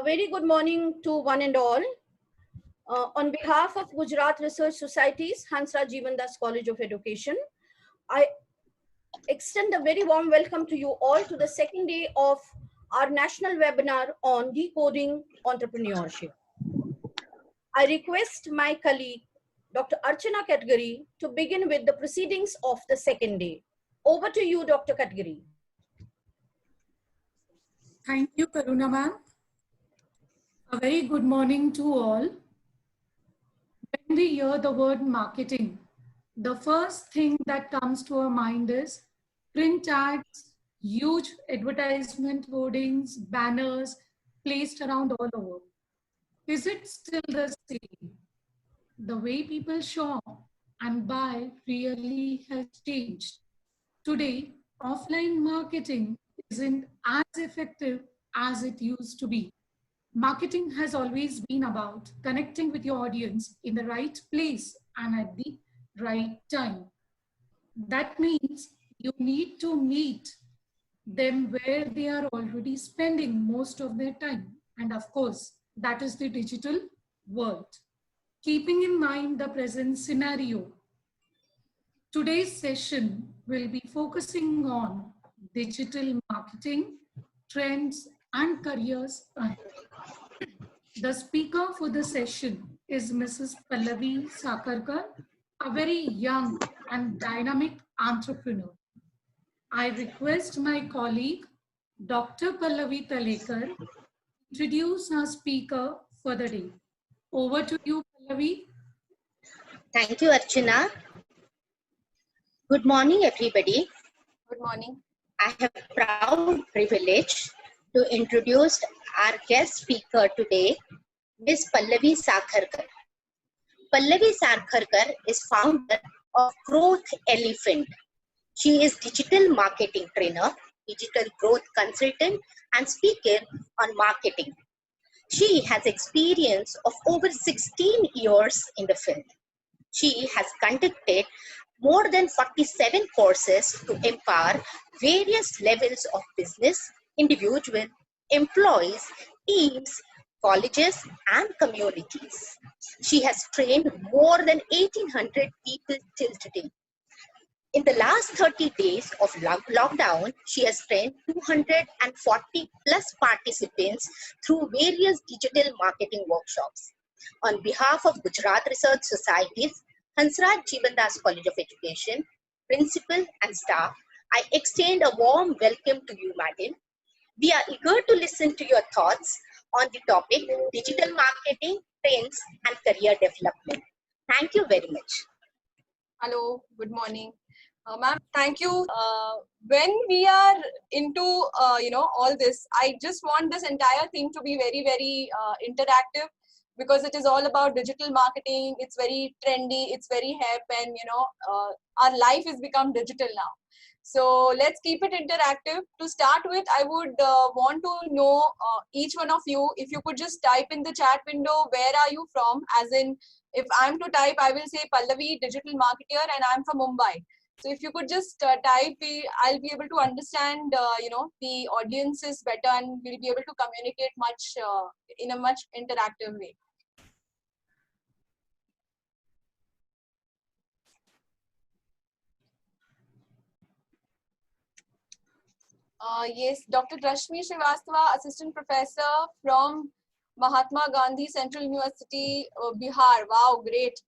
very good morning to one and all. On behalf of Gujarat Research Society's Hansraj Jivandas College of Education, I extend a very warm welcome to you all to the second day of our national webinar on decoding entrepreneurship. I request my colleague, Dr. Archana Katgari, to begin with the proceedings of the second day. Over to you, Dr. Katgari. Thank you, Karuna ma'am. A very good morning to all. When we hear the word marketing, the first thing that comes to our mind is print ads, huge advertisement hoardings, banners placed around all over. Is it still the same? The way people shop and buy really has changed. Today, offline marketing isn't as effective as it used to be. Marketing has always been about connecting with your audience in the right place and at the right time. That means you need to meet them where they are already spending most of their time. And of course, that is the digital world. Keeping in mind the present scenario, today's session will be focusing on digital marketing, trends, and careers ahead. The speaker for the session is Mrs. Pallavi Sakarkar, a very young and dynamic entrepreneur. I request my colleague, Dr. Pallavi Talekar, introduce our speaker for the day. Over to you, Pallavi. Thank you, Archana. Good morning, everybody. Good morning. I have proud privilege to introduce our guest speaker today, Ms. Pallavi Sakarkar. Pallavi Sakarkar is founder of Growth Elephant. She is digital marketing trainer, digital growth consultant, and speaker on marketing. She has experience of over 16 years in the field. She has conducted more than 47 courses to empower various levels of business, individual, employees, teams, colleges, and communities. She has trained more than 1,800 people till today. In the last 30 days of lockdown, she has trained 240 plus participants through various digital marketing workshops. On behalf of Gujarat Research Society's Hansraj Jivandas College of Education, principal and staff, I extend a warm welcome to you, madam. We are eager to listen to your thoughts on the topic digital marketing, trends, and career development. Thank you very much. Hello, good morning. Ma'am, thank you. When we are into, all this, I just want this entire thing to be very, very interactive, because it is all about digital marketing. It's very trendy, it's very hip, and our life has become digital now. So let's keep it interactive. To start with, I would want to know each one of you, if you could just type in the chat window, where are you from? As in, if I'm to type, I will say Pallavi, digital marketer, and I'm from Mumbai. So if you could just type, I'll be able to understand, the audiences better, and we'll be able to communicate much in a much interactive way. Yes, Dr. Rashmi Srivastava, Assistant Professor from Mahatma Gandhi Central University, Bihar. Wow, great.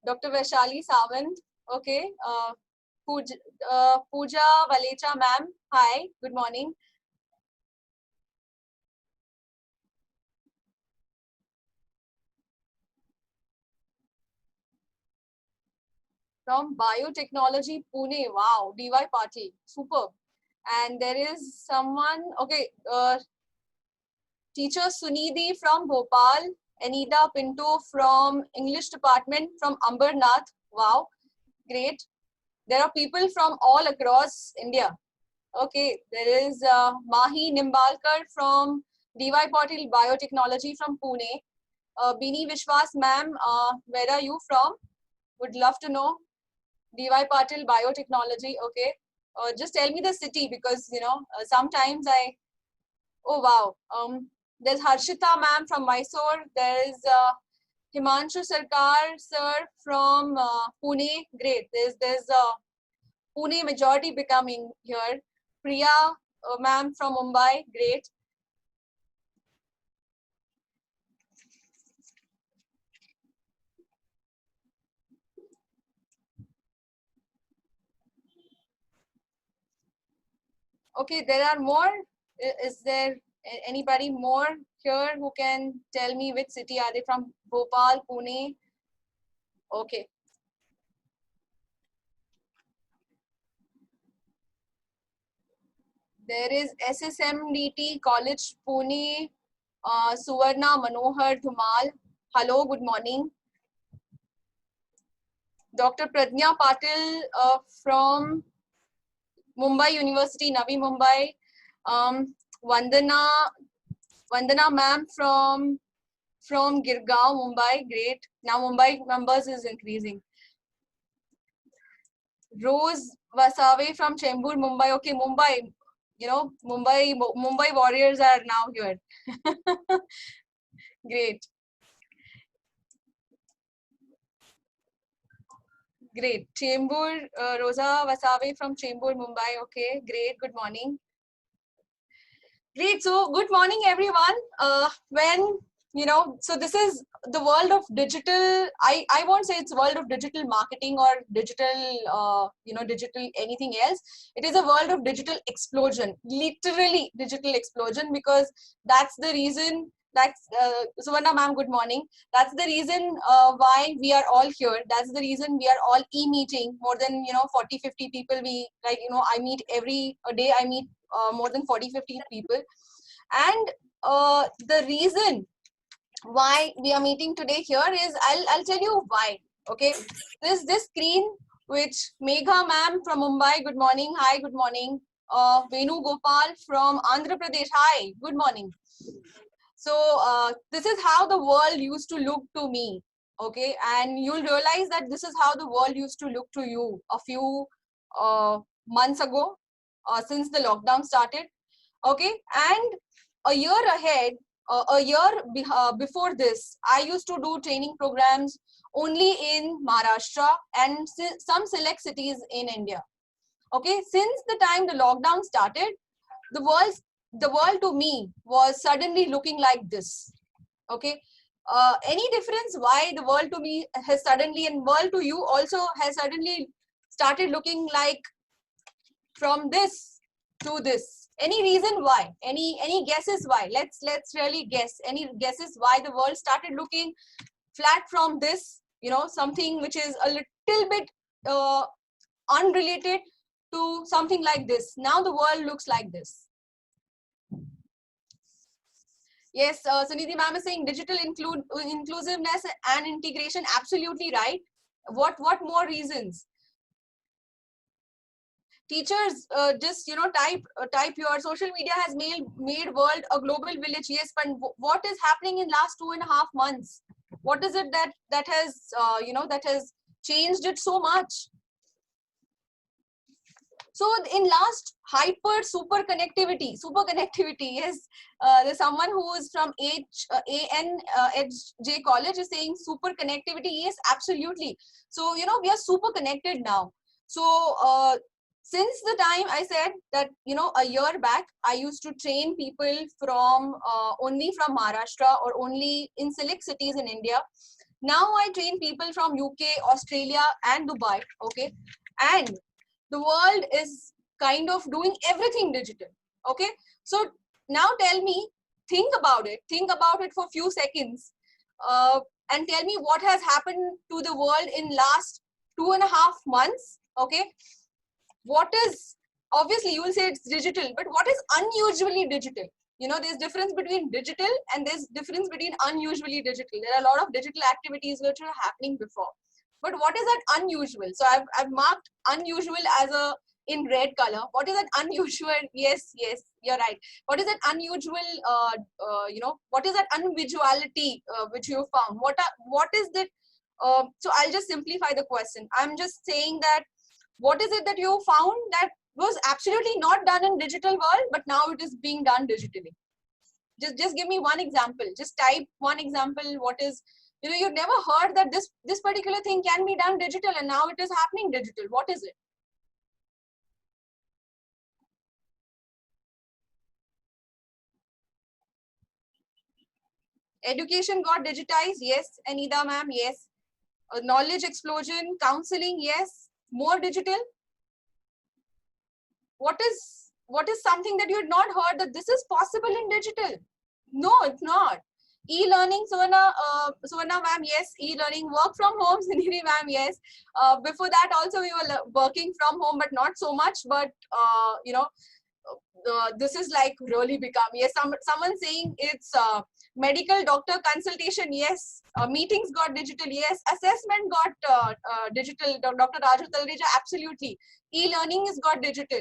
Dr. Vaishali Sawant. Okay. Pooja Valecha, ma'am. Hi, good morning. From Biotechnology, Pune. Wow, DY Patil. Superb. And there is someone, okay, teacher Sunidhi from Bhopal, Anita Pinto from English department from Ambernath. Wow, great. There are people from all across India. Okay, there is Mahi Nimbalkar from DY Patil Biotechnology from Pune. Bini Vishwas ma'am, where are you from? Would love to know. DY Patil Biotechnology, okay. Just tell me the city, because sometimes oh wow, There's Harshita ma'am from Mysore. There is Himanshu Sarkar sir from Pune. Great. There's Pune majority becoming here. Priya ma'am from Mumbai. Great. Okay, there are more. Is there anybody more here who can tell me which city are they from? Bhopal, Pune? Okay. There is SSMDT College, Pune, Suvarna Manohar Dhumal. Hello, good morning. Dr. Pradnya Patil from Mumbai University, Navi Mumbai. Vandana ma'am from Girgaon, Mumbai. Great. Now Mumbai numbers is increasing. Rose Vasave from Chembur, Mumbai. Okay, Mumbai. You know, Mumbai Warriors are now here. Great. Great. Chembur, Rosa Vasave from Chembur, Mumbai. Okay, great. Good morning. Great. So, good morning, everyone. So this is the world of digital. I won't say it's world of digital marketing or digital, digital anything else. It is a world of digital explosion, literally digital explosion, because that's the reason. Suvarna ma'am, good morning. That's the reason why we are all here. That's the reason we are all e-meeting. More than 40, 50 people. I meet every day. I meet more than 40, 50 people, and the reason why we are meeting today here is I'll tell you why. Okay, this screen which Megha ma'am from Mumbai, good morning. Hi, good morning. Venu Gopal from Andhra Pradesh, hi, good morning. So this is how the world used to look to me. Okay, and you'll realize that this is how the world used to look to you a few months ago, since the lockdown started. Okay, and a year ahead, before this, I used to do training programs only in Maharashtra and some select cities in India. Okay, since the time the lockdown started, the world to me was suddenly looking like this. Okay, any difference why the world to me has suddenly, and world to you also has suddenly started looking like from this to this? Any reason why? Any guesses why? Let's really guess. Any guesses why the world started looking flat from this, something which is a little bit unrelated, to something like this? Now the world looks like this. Yes, Sunidhi ma'am is saying digital inclusiveness and integration. Absolutely right. What more reasons? Teachers, just type your social media has made world a global village. Yes, but what is happening in last 2.5 months? What is it that has that has changed it so much? So in last super connectivity, yes, there's someone who is from ANHJ college is saying super connectivity. Yes, absolutely. So we are super connected now. So since the time I said that, a year back, I used to train people from only from Maharashtra or only in select cities in India. Now I train people from UK, Australia, and Dubai. Okay, and the world is kind of doing everything digital. Okay, so now tell me, think about it for a few seconds, and tell me what has happened to the world in last 2.5 months. Okay, what is, obviously you will say it's digital, but what is unusually digital? There's difference between digital and there's difference between unusually digital. There are a lot of digital activities which were happening before, but what is that unusual? So I've marked unusual as a in red color. What is that unusual? Yes, you're right. What is that unusual? What is that unusuality which you found? What is that? So I'll just simplify the question. I'm just saying that what is it that you found that was absolutely not done in digital world, but now it is being done digitally? Just give me one example. Just type one example. What is, you've never heard that this particular thing can be done digital, and now it is happening digital. What is it? Education got digitized, yes. Anida ma'am, yes. Knowledge explosion, counseling, yes. More digital. What is something that you had not heard that this is possible in digital? No, it's not. E-learning, Suvarna ma'am, yes. E-learning, work from home, Sunidhi ma'am, yes. Before that also we were working from home, but not so much. But this is like really become, yes. Someone saying it's medical doctor consultation, yes. Meetings got digital, yes. Assessment got digital. Dr. Raju Talreja, absolutely. E-learning is got digital.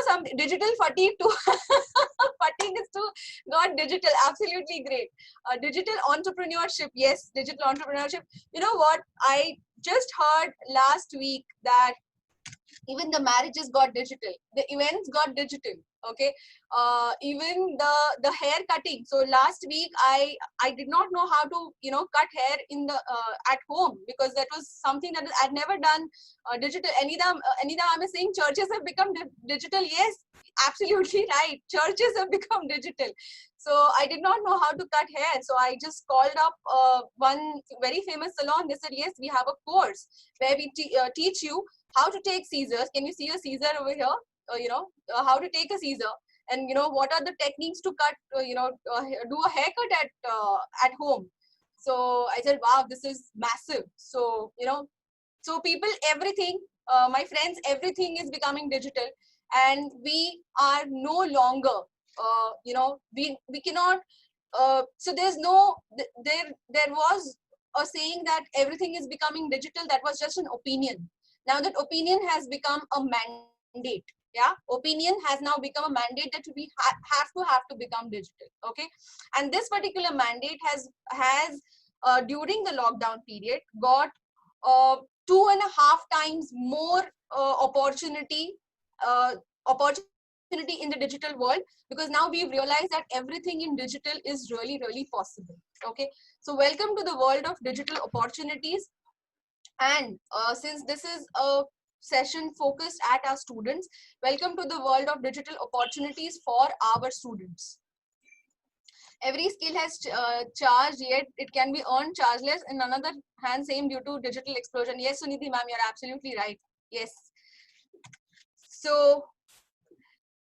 Some digital fatigue too. Fatigue is too got digital. Absolutely great. Digital entrepreneurship, yes. Digital entrepreneurship. You know what? I just heard last week that even the marriages got digital, the events got digital. Okay, even the hair cutting. So last week I did not know how to cut hair in the at home, because that was something that I'd never done digital. Anida I'm saying churches have become digital. Yes, absolutely right. Churches have become digital. So I did not know how to cut hair. So I just called up one very famous salon. They said, yes, we have a course where we teach you how to take scissors. Can you see a scissor over here? How to take a scissor, and what are the techniques to cut, do a haircut at home. So I said, wow, this is massive. So so people, everything, my friends, everything is becoming digital, and we are no longer we cannot so there's no there was a saying that everything is becoming digital. That was just an opinion. Now that opinion has become a mandate. Yeah, opinion has now become a mandate that we have to become digital. Okay, and this particular mandate has during the lockdown period got 2.5 times more opportunity in the digital world, because now we've realized that everything in digital is really possible. Okay, so welcome to the world of digital opportunities. And since this is a session focused at our students, welcome to the world of digital opportunities for our students. Every skill has charge, yet it can be earned chargeless. In another hand, same due to digital explosion. Yes, Sunidhi ma'am, you're absolutely right. Yes. So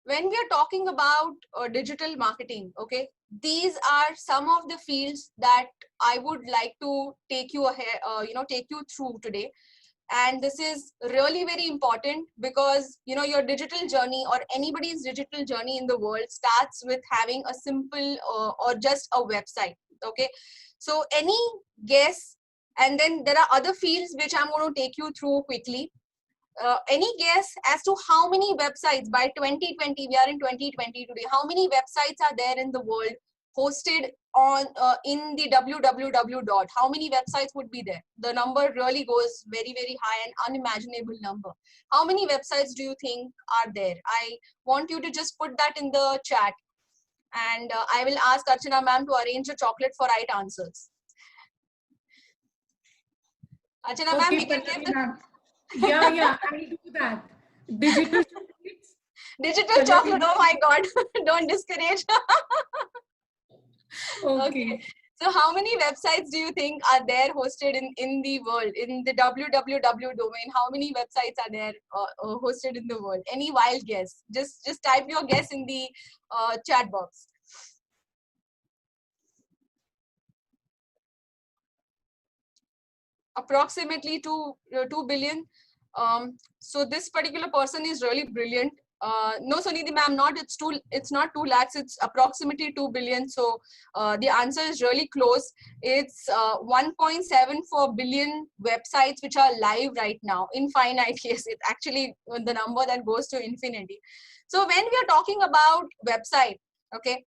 when we are talking about digital marketing, okay, these are some of the fields that I would like to take you take you through today. And this is really very important, because your digital journey or anybody's digital journey in the world starts with having a simple or just a website. Okay, so any guess, and then there are other fields which I'm going to take you through quickly. Any guess as to how many websites by 2020, we are in 2020 today, how many websites are there in the world hosted on in the www dot? How many websites would be there? The number really goes very high, an unimaginable number. How many websites do you think are there? I want you to just put that in the chat, and I will ask Archana ma'am to arrange a chocolate for right answers. Archana ma'am, we can give the Yeah, I'll do that. Digital chocolates. Digital chocolate, oh my God, don't discourage. Okay. So how many websites do you think are there hosted in the world, in the www domain? How many websites are there hosted in the world? Any wild guess? Just type your guess in the chat box. Approximately 2 billion. So this particular person is really brilliant. No, Sunidhi ma'am, it's not 2 lakhs, it's approximately 2 billion. So the answer is really close. It's 1.74 billion websites which are live right now, infinite. Yes, it's actually the number that goes to infinity. So when we are talking about website, okay,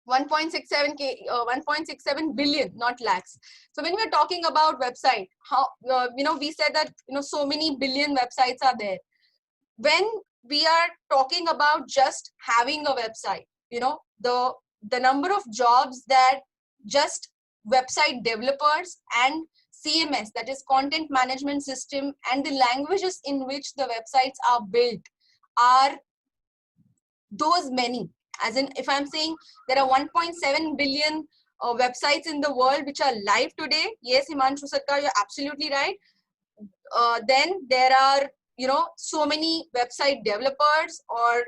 1.67 billion, not lakhs. So when we're talking about website, how we said that so many billion websites are there. When we are talking about just having a website, the number of jobs that just website developers and CMS, that is content management system, and the languages in which the websites are built are those many. As in, if I'm saying there are 1.7 billion websites in the world which are live today, yes, Himanshu Sarkar, you're absolutely right. Then there are so many website developers or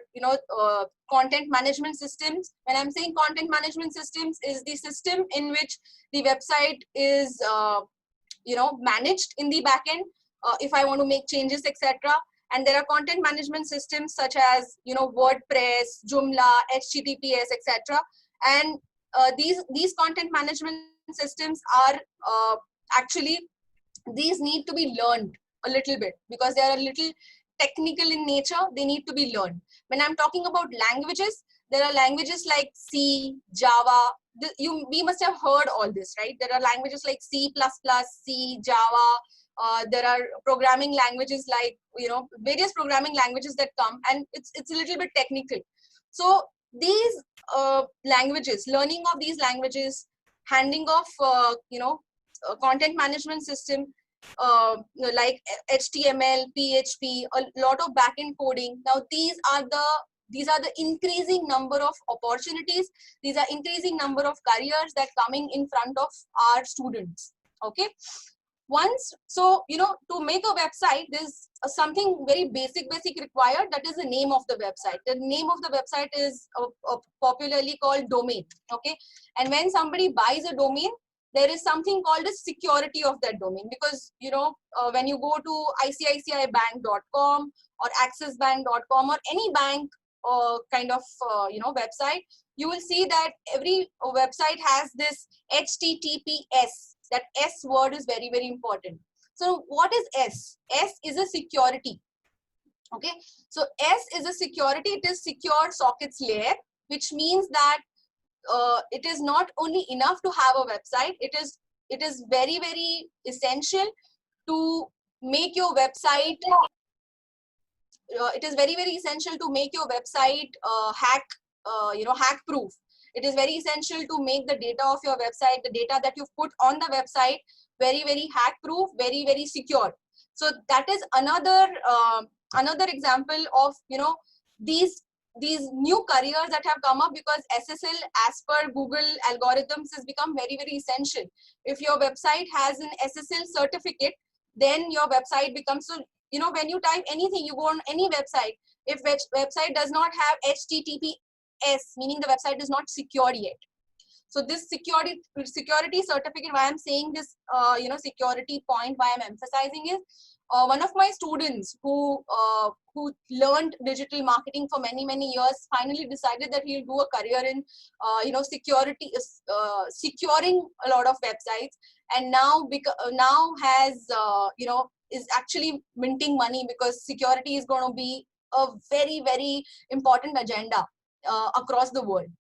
content management systems. When I'm saying content management systems, is the system in which the website is managed in the backend, if I want to make changes, etc. And there are content management systems such as WordPress, Joomla, HTTPS, etc. And these content management systems are actually, these need to be learned a little bit because they are a little technical in nature. They need to be learned. When I'm talking about languages, there are languages like C, Java. We must have heard all this, right? There are languages like C++, C, Java. There are programming languages like various programming languages that come, and it's a little bit technical. So these languages, learning of these languages, handing off content management system like HTML, PHP, a lot of backend coding. Now these are the increasing number of opportunities. These are increasing number of careers that coming in front of our students. Okay. So to make a website, there's something very basic required. That is the name of the website. The name of the website is popularly called domain. Okay. And when somebody buys a domain, there is something called a security of that domain, because when you go to ICICIbank.com or AxisBank.com or any bank kind of website, you will see that every website has this HTTPS. That S word is very, very important. So what is S? S is a security. Okay, so S is a security. It is secure sockets layer, which means that it is not only enough to have a website. It is very, very essential to make your website. It is very, very essential to make your website hack proof. It is very essential to make the data of your website, the data that you've put on the website, very, very hack proof, very, very secure. So that is another example of these new careers that have come up, because SSL, as per Google algorithms, has become very, very essential. If your website has an SSL certificate, then your website becomes, so when you type anything, you go on any website, if website does not have HTTPS, meaning the website is not secured yet. So this security certificate, why I'm saying this security point, why I'm emphasizing is, one of my students who learned digital marketing for many, many years finally decided that he'll do a career in security, securing a lot of websites, and now has is actually minting money, because security is going to be a very, very important agenda across the world.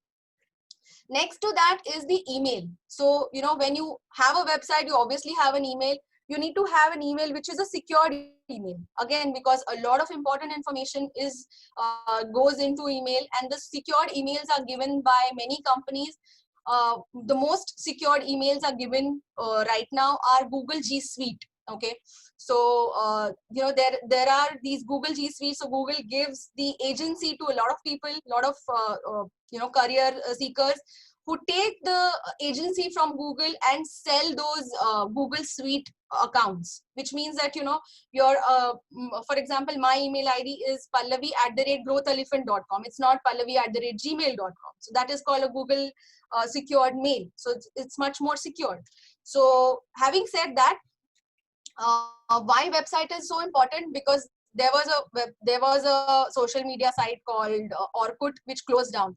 Next to that is the email. So when you have a website, you obviously have an email. You need to have an email which is a secured email, again, because a lot of important information is goes into email, and the secured emails are given by many companies. The most secured emails are given right now are Google G Suite. Okay, so there are these Google G Suite. So Google gives the agency to a lot of people, a lot of career seekers, who take the agency from Google and sell those Google Suite accounts, which means that your for example, my email ID is pallavi@growthelephant.com. It's not pallavi@gmail.com. So that is called a Google secured mail. So it's much more secure. So having said that, why website is so important? Because there was a social media site called Orkut, which closed down.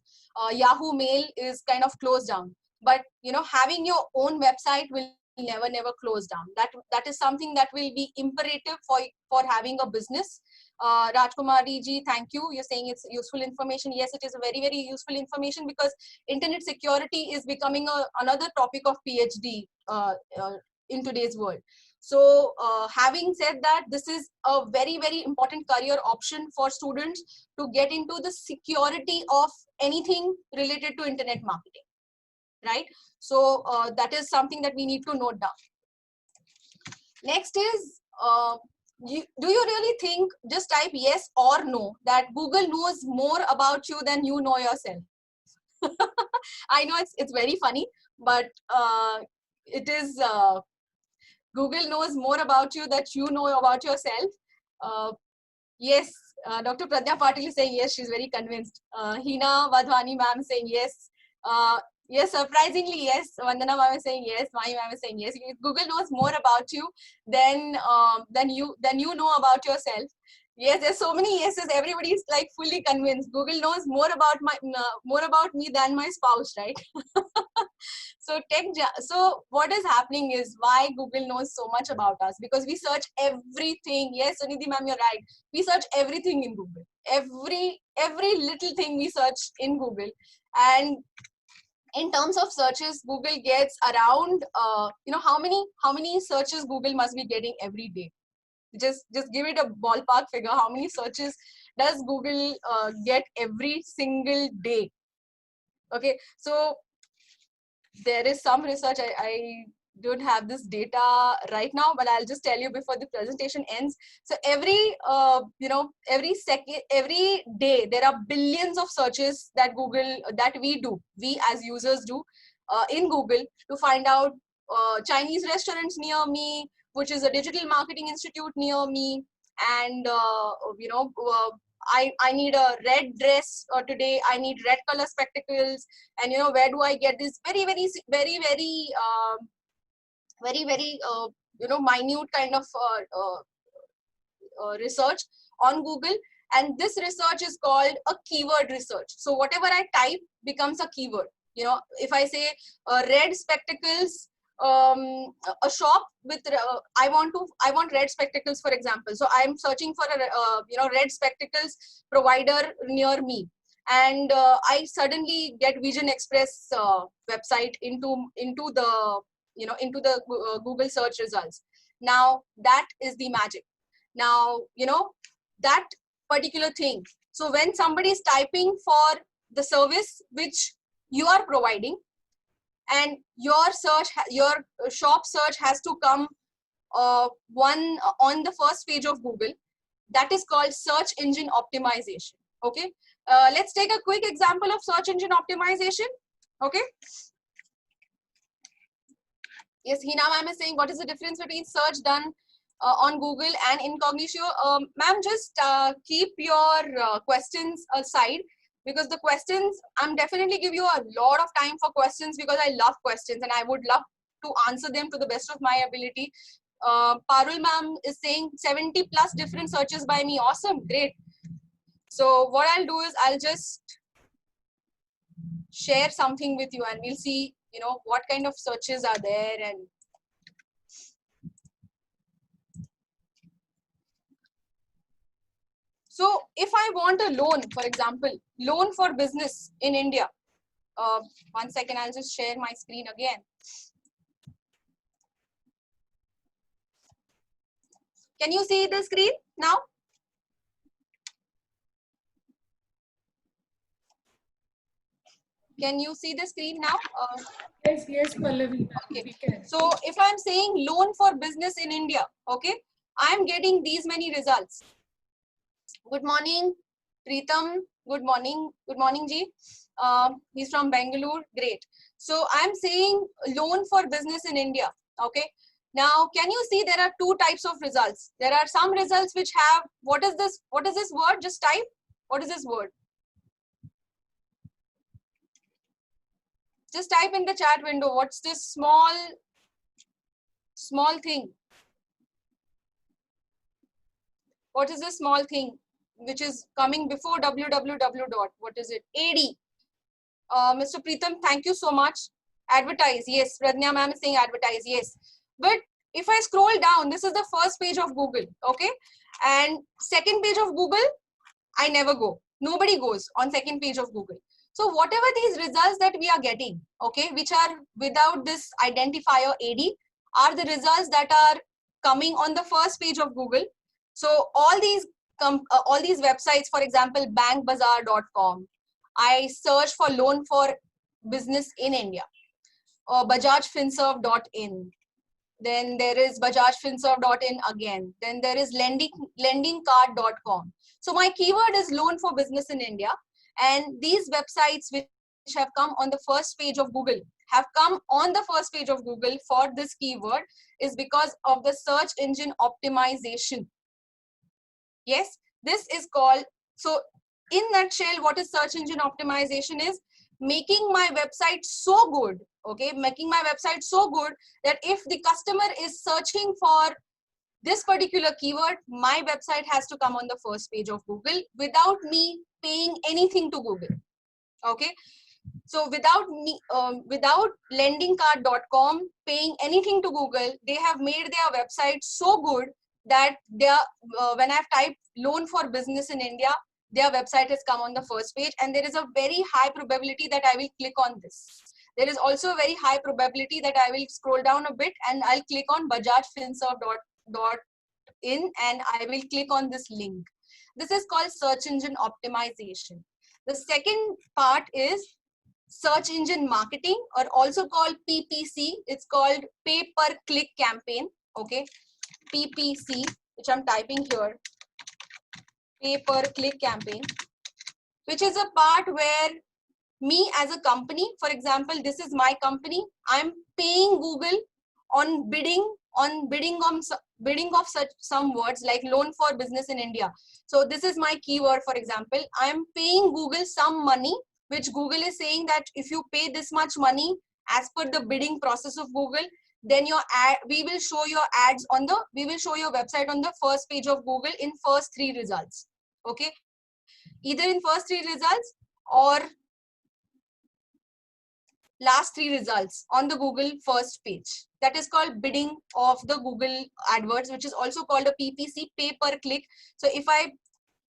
Yahoo Mail is kind of closed down, but having your own website will never close down. That is something that will be imperative for having a business. Rajkumari ji, thank you. You're saying it's useful information. Yes, it is a very, very useful information, because internet security is becoming another topic of PhD in today's world. So having said that, this is a very, very important career option for students to get into the security of anything related to internet marketing, right? So that is something that we need to note down. Next is, do you really think, just type yes or no, that Google knows more about you than you know yourself? I know it's very funny, but it is, Google knows more about you that you know about yourself. Yes, Dr. Pradnya Patil is saying yes, she's very convinced. Hina Wadhwani ma'am is saying yes. Yes, surprisingly, yes. Vandana ma'am is saying yes. Mahi ma'am is saying yes. Google knows more about you than you know about yourself. Yes, there's so many yeses. Everybody is like fully convinced. Google knows more about me than my spouse, right? So what is happening is, why Google knows so much about us, because we search everything. Yes, Sunidhi ma'am, you're right. We search everything in Google. Every little thing we search in Google. And in terms of searches, Google gets around, how many searches Google must be getting every day? Just give it a ballpark figure. How many searches does Google get every single day? Okay, so there is some research. I don't have this data right now, but I'll just tell you before the presentation ends. So every day, there are billions of searches that we as users do in Google to find out Chinese restaurants near me, which is a digital marketing institute near me, and I need a red dress today. I need red color spectacles, and where do I get this very minute kind of research on Google. And this research is called a keyword research. So whatever I type becomes a keyword. If I say red spectacles, a shop with I want red spectacles, for example. So I'm searching for a red spectacles provider near me, and I suddenly get Vision Express website into the Google search results. Now that is the magic. Now that particular thing. So when somebody is typing for the service which you are providing, and your shop search has to come on the first page of Google, that is called search engine optimization. Okay, let's take a quick example of search engine optimization. Okay. Yes, Hina ma'am is saying, what is the difference between search done on Google and incognito? Ma'am, just keep your questions aside, because the questions, I'm definitely give you a lot of time for questions, because I love questions and I would love to answer them to the best of my ability. Parul ma'am is saying 70+ different searches by me. Awesome, great. So what I'll do is I'll just share something with you, and we'll see what kind of searches are there. And so if I want a loan, for example, loan for business in India, 1 second, I'll just share my screen again. Can you see the screen now? Can you see the screen now? Yes, Pallavi. Okay. We can. So if I'm saying loan for business in India, okay, I'm getting these many results. Good morning, Preetam. Good morning. Good morning, Ji. He's from Bangalore. Great. So I'm saying loan for business in India. Okay. Now, can you see there are two types of results? There are some results which have, what is this word? Just type. What is this word? Just type in the chat window. What's this small thing? What is this small thing which is coming before www dot? What is it? AD. Mr. Preetam, thank you so much. Advertise. Yes. Pradnya ma'am is saying advertise. Yes. But if I scroll down, this is the first page of Google. Okay. And second page of Google, I never go. Nobody goes on second page of Google. So whatever these results that we are getting, okay, which are without this identifier AD, are the results that are coming on the first page of Google. So all these websites, for example, bankbazaar.com, I search for loan for business in India, or bajajfinserv.in. Then there is bajajfinserv.in again. Then there is lendingcard.com. So my keyword is loan for business in India. And these websites which have come on the first page of Google for this keyword is because of the search engine optimization. Yes, this is called, so in nutshell, what is search engine optimization is making my website so good, okay, making my website so good that if the customer is searching for this particular keyword, my website has to come on the first page of Google without me paying anything to Google. Okay, so without lendingcard.com paying anything to Google, they have made their website so good that they are, when I've typed loan for business in India, their website has come on the first page, and there is a very high probability that I will click on this. There is also a very high probability that I will scroll down a bit and I'll click on bajajfinserv.in and I will click on this link. This is called search engine optimization. The second part is search engine marketing, or also called PPC. It's called pay per click campaign. Okay, PPC, which I'm typing here, pay per click campaign, which is a part where me as a company, for example, this is my company, I'm paying Google on bidding of such some words like loan for business in India. So this is my keyword, for example. I'm paying Google some money, which Google is saying that if you pay this much money as per the bidding process of Google, then your ad, we will show your ads on the, we will show your website on the first page of Google in first 3 results. Okay, either in first 3 results or last 3 results on the Google first page. That is called bidding of the Google AdWords, which is also called a PPC, pay per click. So if I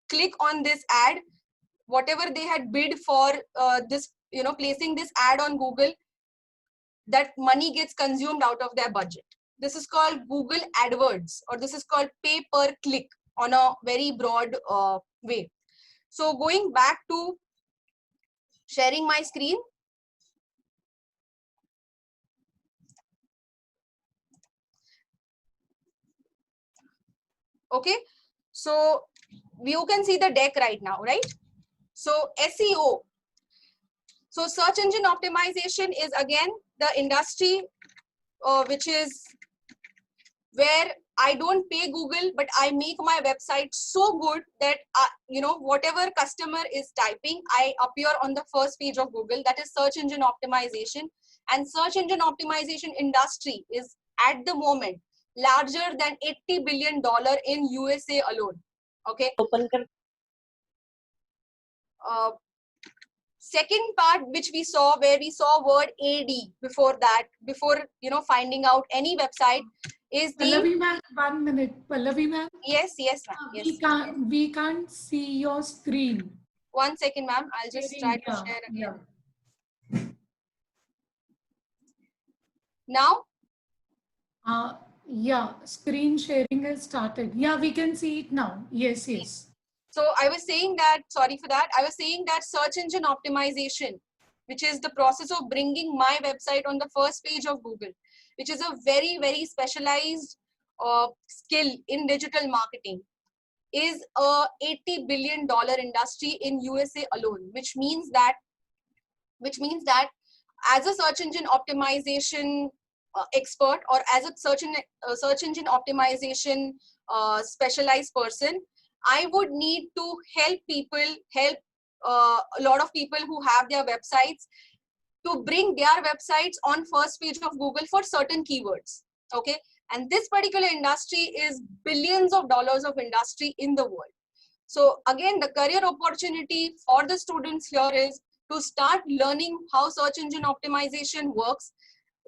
click on this ad, whatever they had bid for this, you know, placing this ad on Google, that money gets consumed out of their budget. This is called Google AdWords, or this is called pay per click on a very broad way. So going back to sharing my screen. Okay, so you can see the deck right now, right? So SEO. So search engine optimization is again the industry which is where I don't pay Google, but I make my website so good that you know, whatever customer is typing, I appear on the first page of Google. That is search engine optimization. And search engine optimization industry is at the moment larger than $80 billion in USA alone. Okay. Second part which we saw, where we saw word AD before that, before, you know, finding out any website, is the Pallavi ma'am, 1 minute. Pallavi ma'am. Yes, ma'am. Yes. We can't see your screen. 1 second, ma'am. I'll just try to share again. Yeah. Now? Yeah, screen sharing has started. Yeah, we can see it now. Yes, yes. So I was saying that, sorry for that. I was saying that search engine optimization, which is the process of bringing my website on the first page of Google, which is a very, very specialized skill in digital marketing, is a $80 billion industry in USA alone, which means that as a search engine optimization expert, or as a search engine optimization specialized person, I would need to help a lot of people who have their websites to bring their websites on first page of Google for certain keywords. Okay, and this particular industry is billions of dollars of industry in the world. So again, the career opportunity for the students here is to start learning how search engine optimization works.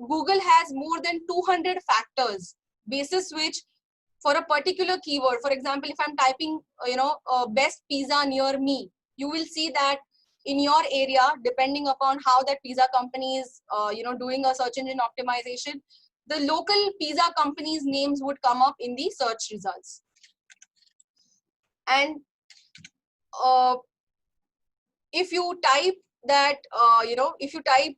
Google has more than 200 factors basis which, for a particular keyword, for example, if I'm typing, best pizza near me, you will see that in your area, depending upon how that pizza company is, doing a search engine optimization, the local pizza companies' names would come up in the search results. And if you type that, if you type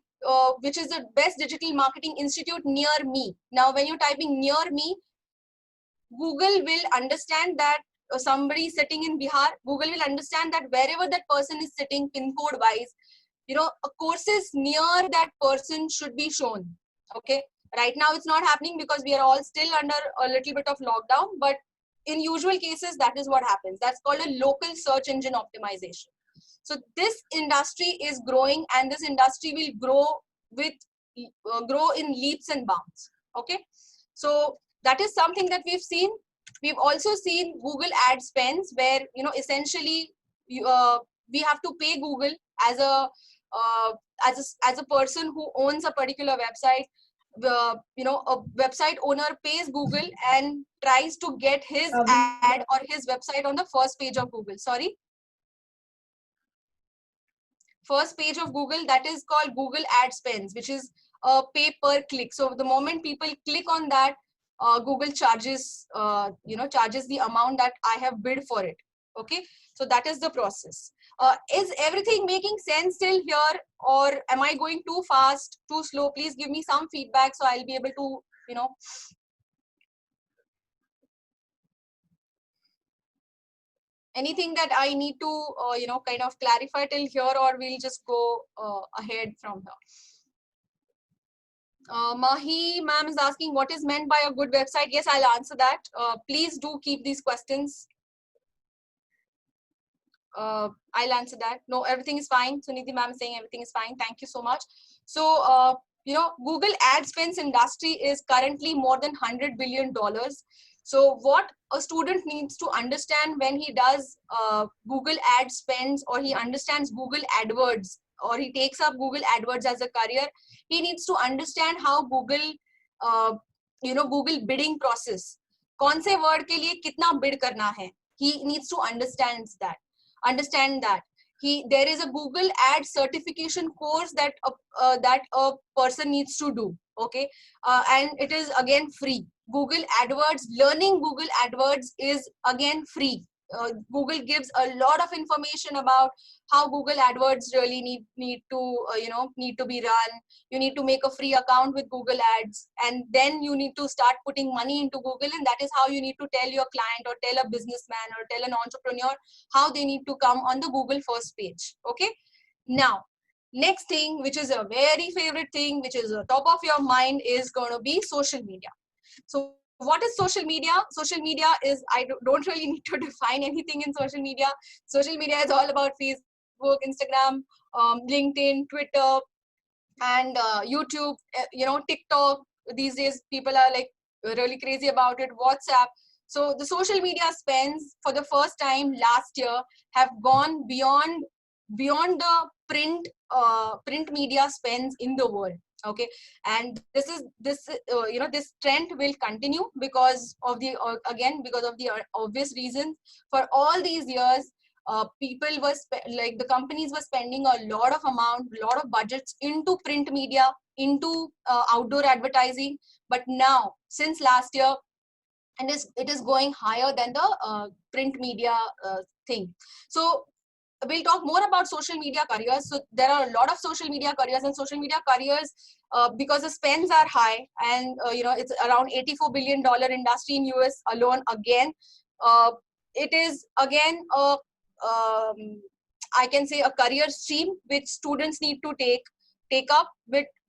which is the best digital marketing institute near me. Now, when you're typing near me, Google will understand that somebody sitting in Bihar, Google will understand that wherever that person is sitting pin code wise, courses near that person should be shown. Okay. Right now it's not happening because we are all still under a little bit of lockdown, but in usual cases, that is what happens. That's called a local search engine optimization. So this industry is growing, and this industry will grow in leaps and bounds. Okay. So that is something that we've seen. We've also seen Google ad spends where, essentially we have to pay Google as a person who owns a particular website. A website owner pays Google and tries to get his ad or his website on the first page of Google. Sorry. First page of Google, that is called Google ad spends, which is pay per click. So the moment people click on that, Google charges, charges the amount that I have bid for it. Okay. So that is the process. Is everything making sense till here, or am I going too fast, too slow? Please give me some feedback so I'll be able to, anything that I need to, kind of clarify till here, or we'll just go ahead from here. Mahi ma'am is asking what is meant by a good website. Yes, I'll answer that. Please do keep these questions. I'll answer that. No, everything is fine. Suniti ma'am is saying everything is fine. Thank you so much. So, Google ad spends industry is currently more than $100 billion. So what a student needs to understand when he does Google ad spends, or he understands Google AdWords, or he takes up Google AdWords as a career, he needs to understand how Google, Google bidding process. कौन से word के लिए कितना bid करना है? He needs to understand that. There is a Google ad certification course that a person needs to do. Okay, and it is again free. Google AdWords, learning Google AdWords is again free. Google gives a lot of information about how Google AdWords really need to be run. You need to make a free account with Google Ads, and then you need to start putting money into Google, and that is how you need to tell your client or tell a businessman or tell an entrepreneur how they need to come on the Google first page. Okay. Now, next thing, which is a very favorite thing, which is on top of your mind, is going to be social media. So what is social media? Social media is, I don't really need to define anything in social media. Social media is all about Facebook, Instagram, LinkedIn, Twitter, and YouTube, TikTok. These days, people are like really crazy about it. WhatsApp. So the social media spends for the first time last year have gone beyond the print media spends in the world. Okay, and this trend will continue because of the obvious reasons. For all these years, people were the companies were spending a lot of budgets into print media, into outdoor advertising, but now since last year, and it is going higher than the print media thing. So we'll talk more about social media careers. So there are a lot of social media careers, and social media careers, because the spends are high, and it's around $84 billion industry in US alone. Again, it is again I can say a career stream which students need to take up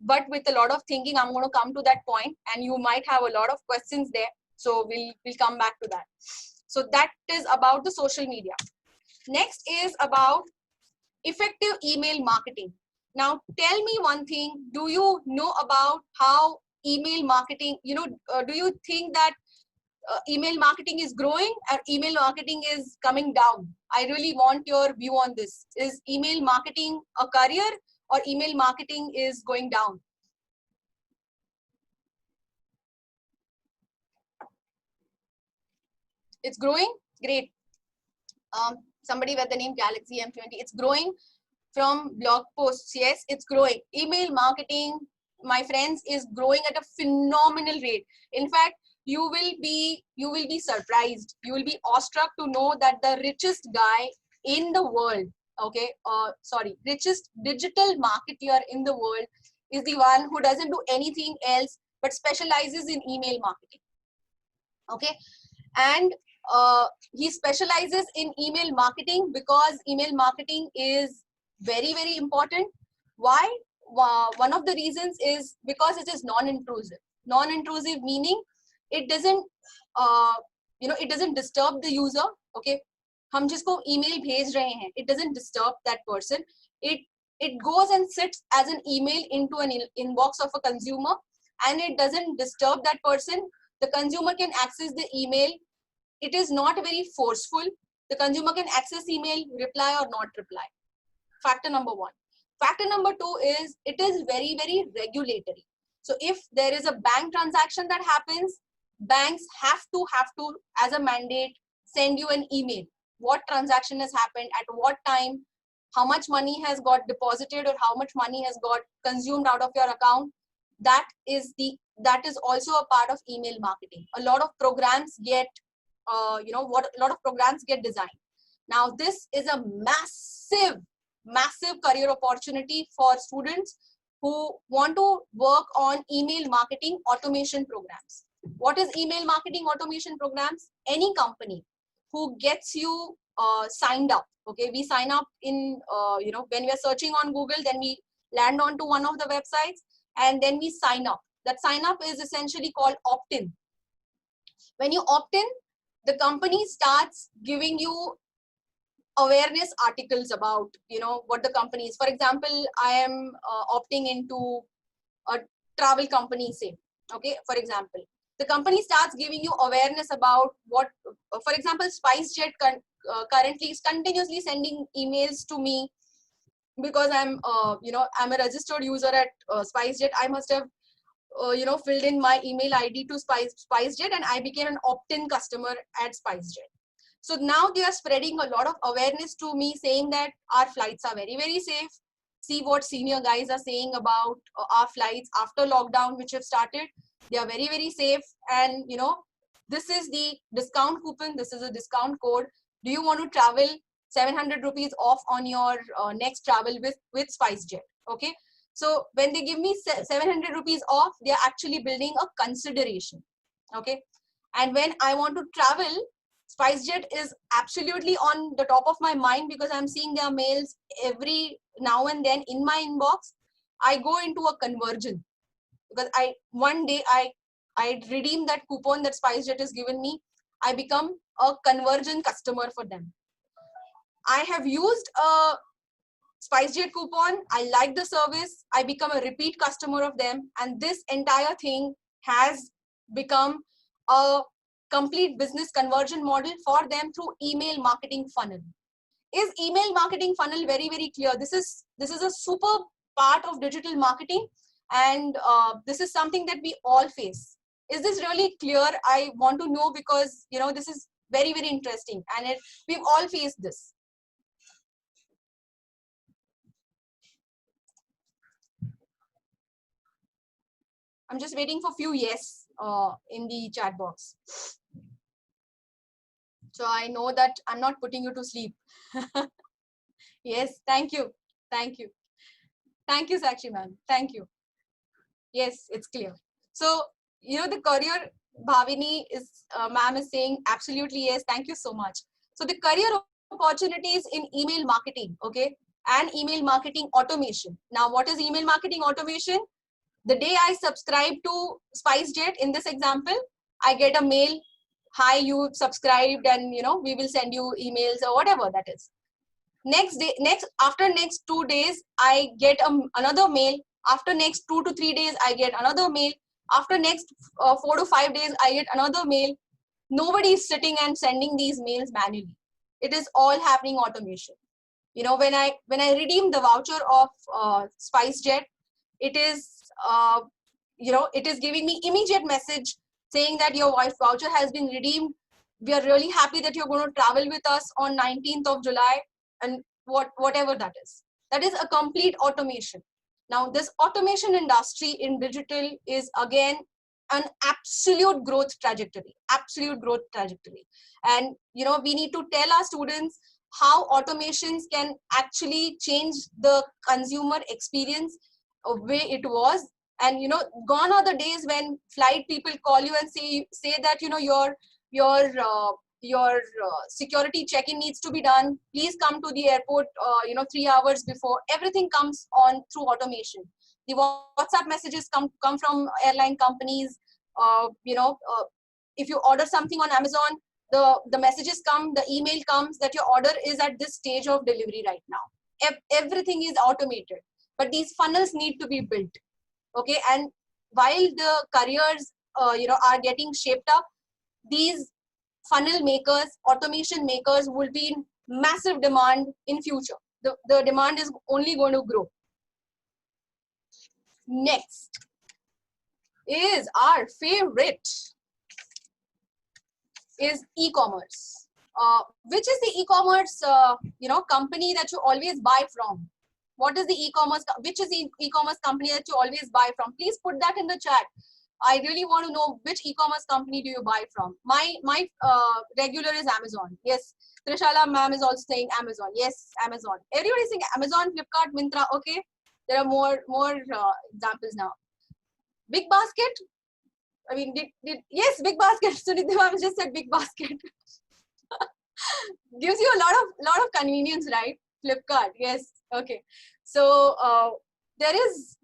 but with a lot of thinking. I'm going to come to that point, and you might have a lot of questions there. So we'll come back to that. So that is about the social media. Next is about effective email marketing. Now, tell me one thing. Do you know about how email marketing, do you think that email marketing is growing or email marketing is coming down? I really want your view on this. Is email marketing a career, or email marketing is going down? It's growing? Great. Somebody with the name Galaxy M20. It's growing from blog posts. Yes, it's growing. Email marketing, my friends, is growing at a phenomenal rate. In fact, you will be surprised, you will be awestruck to know that the richest guy in the world, okay, richest digital marketeer in the world is the one who doesn't do anything else but specializes in email marketing. Okay, and he specializes in email marketing because email marketing is very, very important. Why? One of the reasons is because it is non-intrusive. Non-intrusive meaning it doesn't it doesn't disturb the user. Okay, हम जिसको email भेज रहे हैं, it doesn't disturb that person. It goes and sits as an email into an inbox of a consumer, and it doesn't disturb that person. The consumer can access the email. It is not very forceful. The consumer can access email, reply or not reply. Factor number one. Factor number two is it is very, very regulatory. So if there is a bank transaction that happens, banks have to, as a mandate, send you an email. What transaction has happened, at what time, how much money has got deposited or how much money has got consumed out of your account. That is also a part of email marketing. A lot of programs get a lot of programs get designed. Now this is a massive career opportunity for students who want to work on email marketing automation programs. What is email marketing automation programs? Any company who gets you signed up. Okay, we sign up in when we are searching on Google, then we land onto one of the websites and then we sign up. That sign up is essentially called opt-in. When you opt in, the company starts giving you awareness articles about what the company is. For example, I am opting into a travel company, say, okay, for example, the company starts giving you awareness about what, for example, SpiceJet currently is continuously sending emails to me because I'm I'm a registered user at SpiceJet. I must have filled in my email ID to SpiceJet and I became an opt-in customer at SpiceJet. So now they are spreading a lot of awareness to me, saying that our flights are very, very safe. See what senior guys are saying about our flights after lockdown, which have started. They are very, very safe. And this is the discount coupon. This is a discount code. Do you want to travel 700 rupees off on your next travel with SpiceJet? Okay. So when they give me 700 rupees off, they are actually building a consideration. Okay. And when I want to travel, SpiceJet is absolutely on the top of my mind because I'm seeing their mails every now and then in my inbox. I go into a conversion because one day I redeem that coupon that SpiceJet has given me. I become a conversion customer for them. I have used a SpiceJet coupon. I like the service. I become a repeat customer of them. And this entire thing has become a complete business conversion model for them through email marketing funnel. Is email marketing funnel very, very clear? This is a super part of digital marketing, and this is something that we all face. Is this really clear? I want to know because this is very, very interesting, and we've all faced this. I'm just waiting for few yes in the chat box. So I know that I'm not putting you to sleep. Yes, thank you. Thank you. Thank you, Sakshi ma'am. Thank you. Yes, it's clear. So, the career, Bhavini ma'am is saying absolutely yes. Thank you so much. So the career opportunities in email marketing, okay, and email marketing automation. Now, what is email marketing automation? The day I subscribe to SpiceJet, in this example, I get a mail. Hi, you subscribed, and we will send you emails or whatever that is. After next 2 days, I get another mail. After next 2 to 3 days, I get another mail. After next 4 to 5 days, I get another mail. Nobody is sitting and sending these mails manually. It is all happening automation. When I redeem the voucher of SpiceJet, it is it is giving me immediate message saying that your voucher has been redeemed. We are really happy that you're going to travel with us on 19th of July and whatever that is. That is a complete automation. Now, this automation industry in digital is again an absolute growth trajectory, And, we need to tell our students how automations can actually change the consumer experience of way it was. And, gone are the days when flight people call you and say that, your security check-in needs to be done. Please come to the airport, 3 hours before. Everything comes on through automation. The WhatsApp messages come from airline companies. If you order something on Amazon, the messages come, the email comes that your order is at this stage of delivery right now. Everything is automated, but these funnels need to be built. Okay, and while the careers, are getting shaped up, these funnel makers, automation makers will be in massive demand in future. The demand is only going to grow. Next is our favorite, is e-commerce. Which is the e-commerce, company that you always buy from? What is the e-commerce? Which is the e-commerce company that you always buy from? Please put that in the chat. I really want to know which e-commerce company do you buy from. My regular is Amazon. Yes, Trishala ma'am is also saying Amazon. Yes, Amazon. Everybody is saying Amazon, Flipkart, Myntra. Okay, there are more examples now. Big Basket. I mean, yes, Big Basket. Sunitha ma'am just said Big Basket. Gives you a lot of convenience, right? Flipkart. Yes. Okay. So there is.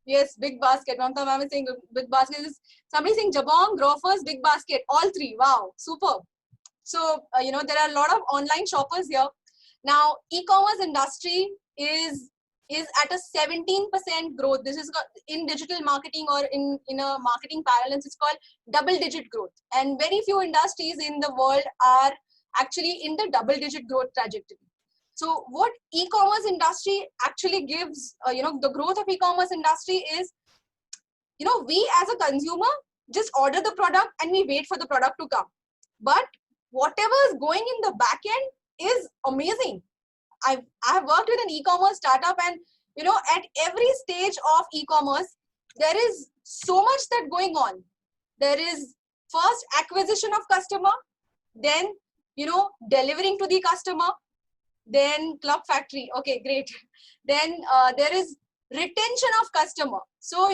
Yes, Big Basket. Mamta ma'am is saying Big Basket. Somebody saying Jabong, Grofers, Big Basket. All three. Wow, superb. So, there are a lot of online shoppers here. Now, e-commerce industry is at a 17% growth. This is in digital marketing, or in a marketing parlance, it's called double-digit growth. And very few industries in the world are actually in the double-digit growth trajectory. So what e-commerce industry actually gives, the growth of e-commerce industry is, we as a consumer just order the product and we wait for the product to come. But whatever is going in the back end is amazing. I've worked with an e-commerce startup, and, at every stage of e-commerce, there is so much that going on. There is first acquisition of customer, then, delivering to the customer, then Club Factory. Okay, great. Then there is retention of customer. So,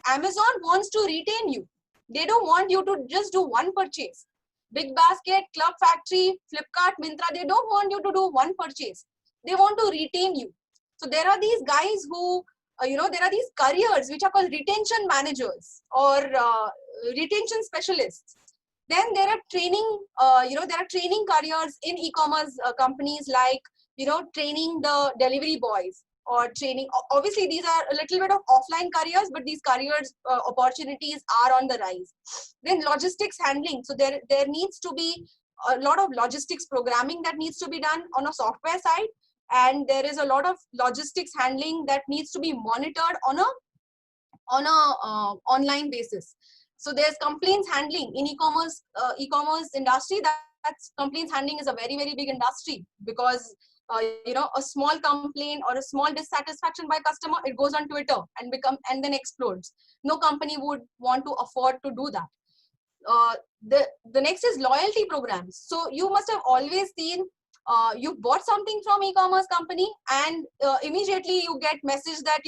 Amazon wants to retain you. They don't want you to just do one purchase. Big Basket, Club Factory, Flipkart, Myntra, they don't want you to do one purchase. They want to retain you. So there are these guys who, there are these careers which are called retention managers or retention specialists. Then there are training, training careers in e-commerce companies, like, training the delivery boys, or training. Obviously, these are a little bit of offline careers, but these careers opportunities are on the rise. Then logistics handling. So there needs to be a lot of logistics programming that needs to be done on a software side, and there is a lot of logistics handling that needs to be monitored on a online basis. So there's complaints handling in e-commerce industry. That's complaints handling is a very, very big industry, because a small complaint or a small dissatisfaction by customer, it goes on Twitter and then explodes. No company would want to afford to do that. The next is loyalty programs. So you must have always seen, you bought something from e-commerce company, and immediately you get message that,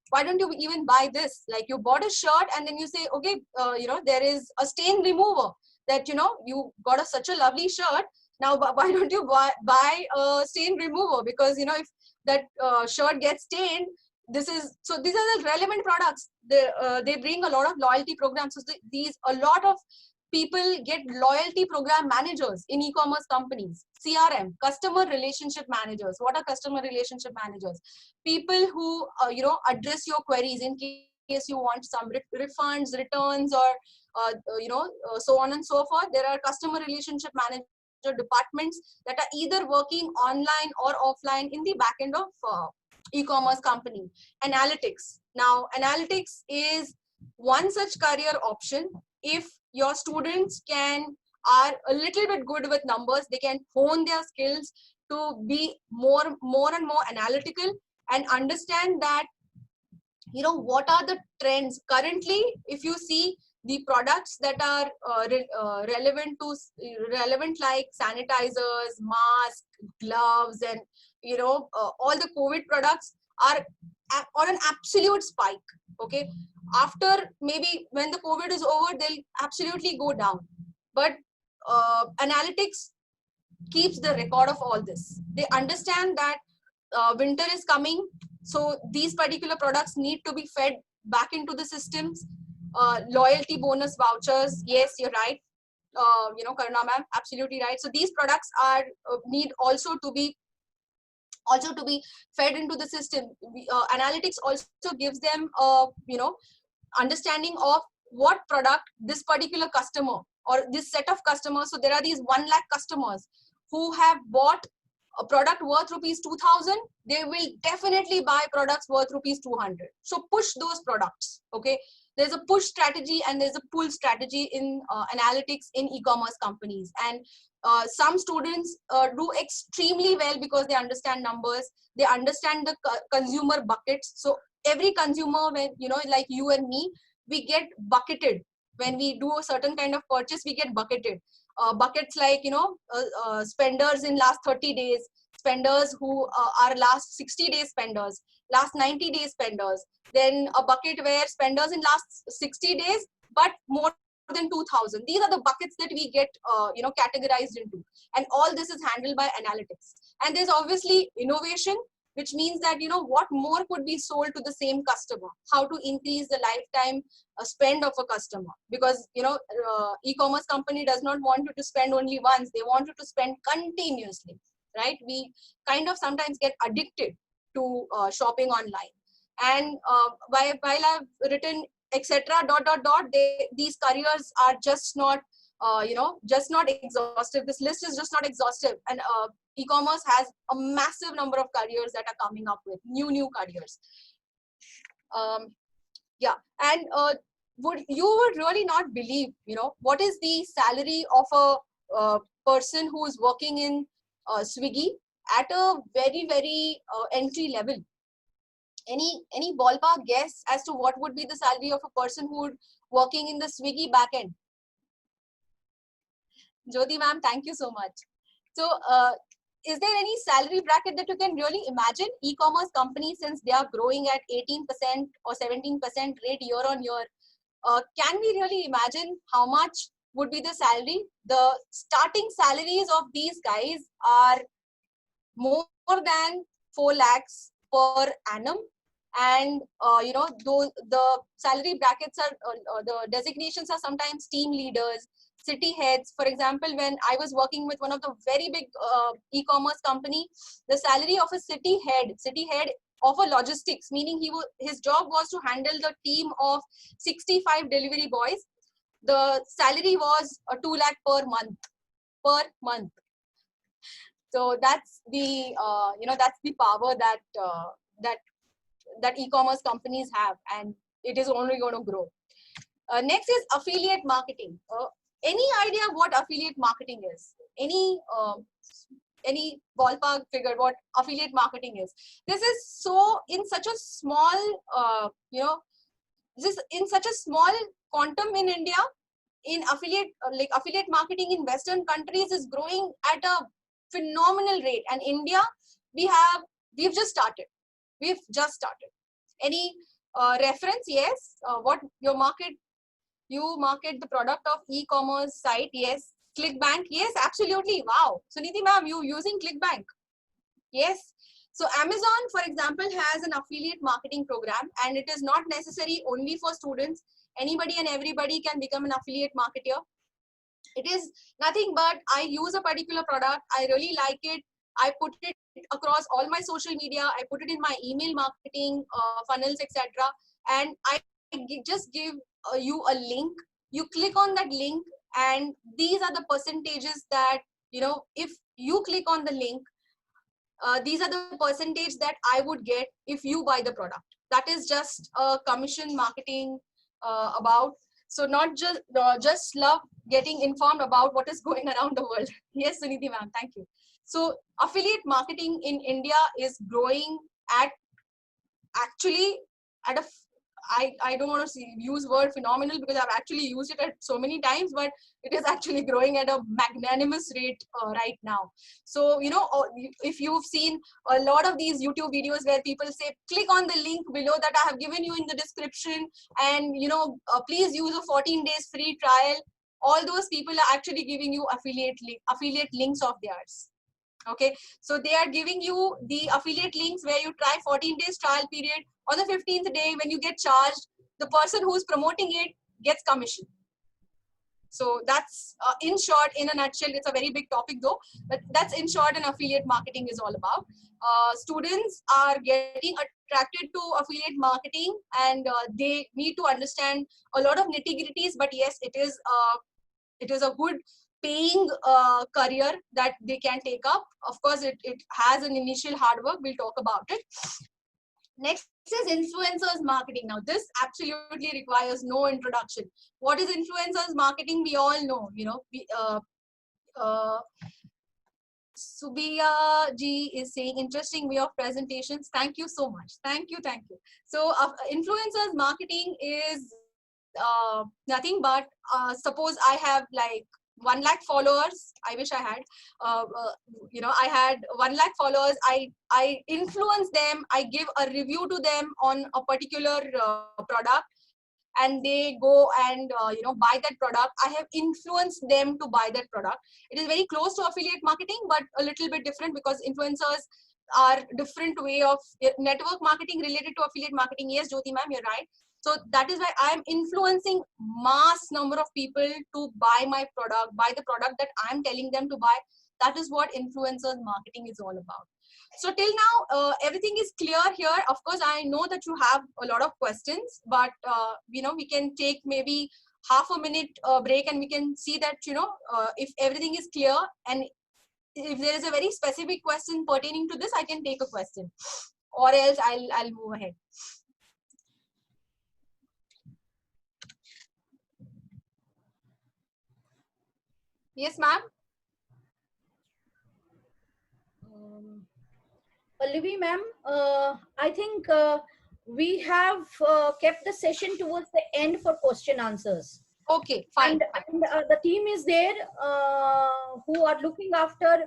why don't you even buy this? Like, you bought a shirt and then you say, okay, there is a stain remover that, you got such a lovely shirt. Now, why don't you buy a stain remover? Because, if that shirt gets stained, these are the relevant products. They bring a lot of loyalty programs. So a lot of people get loyalty program managers in e-commerce companies. CRM, customer relationship managers. What are customer relationship managers? People who, address your queries in case you want some refunds, returns, or, so on and so forth. There are customer relationship manager departments that are either working online or offline in the back end of e-commerce company. Analytics. Now, analytics is one such career option. If your students are a little bit good with numbers, they can hone their skills to be more and more analytical, and understand that what are the trends currently. If you see the products that are relevant, like sanitizers, masks, gloves, and all the COVID products are on an absolute spike. Okay, after maybe when the COVID is over, they'll absolutely go down. But analytics keeps the record of all this. They understand that winter is coming, so these particular products need to be fed back into the systems. Loyalty bonus vouchers, yes, you're right, Karuna ma'am, absolutely right. So these products are need also to be fed into the system. Analytics also gives them understanding of what product this particular customer or this set of customers. So there are these 1 lakh customers who have bought a product worth rupees 2000. They will definitely buy products worth rupees 200. So push those products. Okay, there's a push strategy and there's a pull strategy in analytics in e-commerce companies. And some students do extremely well because they understand numbers, they understand the consumer buckets. So every consumer, when like you and me, we get bucketed. When we do a certain kind of purchase, we get bucketed. Buckets like spenders in last 30 days, spenders who are last 60 days spenders, last 90 days spenders, then a bucket where spenders in last 60 days but more than 2000. These are the buckets that we get categorized into, and all this is handled by analytics. And there's obviously innovation, which means that what more could be sold to the same customer, how to increase the lifetime spend of a customer, because e-commerce company does not want you to spend only once, they want you to spend continuously, right? We kind of sometimes get addicted to shopping online. And while I've written etc these careers are just not just not exhaustive. This list is just not exhaustive, and e-commerce has a massive number of careers that are coming up with new careers. Yeah, and would really not believe what is the salary of a person who is working in Swiggy at a very entry level. Any ballpark guess as to what would be the salary of a person who would working in the Swiggy backend? Jyoti ma'am, thank you so much. So is there any salary bracket that you can really imagine? E-commerce companies, since they are growing at 18% or 17% rate year on year, can we really imagine how much would be the salary? The starting salaries of these guys are more than 4 lakhs per annum. And the salary brackets are the designations are sometimes team leaders, city heads. For example, when I was working with one of the very big e-commerce company, the salary of a city head of a logistics, meaning his job was to handle the team of 65 delivery boys. The salary was 2 lakh per month. So that's the that's the power that e-commerce companies have, and it is only going to grow. Next is affiliate marketing. Any idea what affiliate marketing is? Any ballpark figure what affiliate marketing is? This is so in such a small this in such a small quantum in India. In affiliate marketing in Western countries is growing at a phenomenal rate, and India we've just started. Any reference? Yes. What you market the product of e-commerce site? Yes. ClickBank? Yes, absolutely. Wow. Suniti ma'am, you using ClickBank? Yes. So Amazon, for example, has an affiliate marketing program, and it is not necessary only for students. Anybody and everybody can become an affiliate marketer. It is nothing but I use a particular product, I really like it, I put it across all my social media, I put it in my email marketing funnels, etc. And I just give you a link. You click on that link, and these are the percentages that, if you click on the link, these are the percentage that I would get if you buy the product. That is just a commission marketing about. So not just love getting informed about what is going around the world. Yes, Suniti ma'am, thank you. So affiliate marketing in India is growing at actually at a I don't want to use word phenomenal because I've actually used it at so many times, but it is actually growing at a magnanimous rate right now. So, you know, if you've seen a lot of these YouTube videos where people say, click on the link below that I have given you in the description, and, you know, please use a 14 days free trial. All those people are actually giving you affiliate links of theirs. Okay, so they are giving you the affiliate links where you try 14 days trial period. On the 15th day, when you get charged, the person who's promoting it gets commission. So that's in short, in a nutshell. It's a very big topic though, but that's in short an affiliate marketing is all about. Students are getting attracted to affiliate marketing, and they need to understand a lot of nitty-gritties, but yes, it is a good paying career that they can take up. Of course, it has an initial hard work. We'll talk about it. Next is influencers marketing. Now, this absolutely requires no introduction. What is influencers marketing? We all know, you know. Subiya ji is saying interesting way of presentations. Thank you so much. Thank you. So influencers marketing is nothing but suppose I have like 1 lakh followers. I wish I had, you know, I had 1 lakh followers. I influence them. I give a review to them on a particular product, and they go and you know, buy that product. I have influenced them to buy that product. It is very close to affiliate marketing, but a little bit different because influencers are different way of network marketing related to affiliate marketing. Yes, Jyoti ma'am, you're right. So that is why I am influencing mass number of people to buy my product, buy the product that I'm telling them to buy. That is what influencers marketing is all about. So till now, everything is clear here. Of course, I know that you have a lot of questions, but you know, we can take maybe half a minute break, and we can see that, you know, if everything is clear, and if there is a very specific question pertaining to this, I can take a question, or else I'll move ahead. Yes, ma'am. Pallavi ma'am, I think we have kept the session towards the end for question answers. Okay, fine. And the team is there who are looking after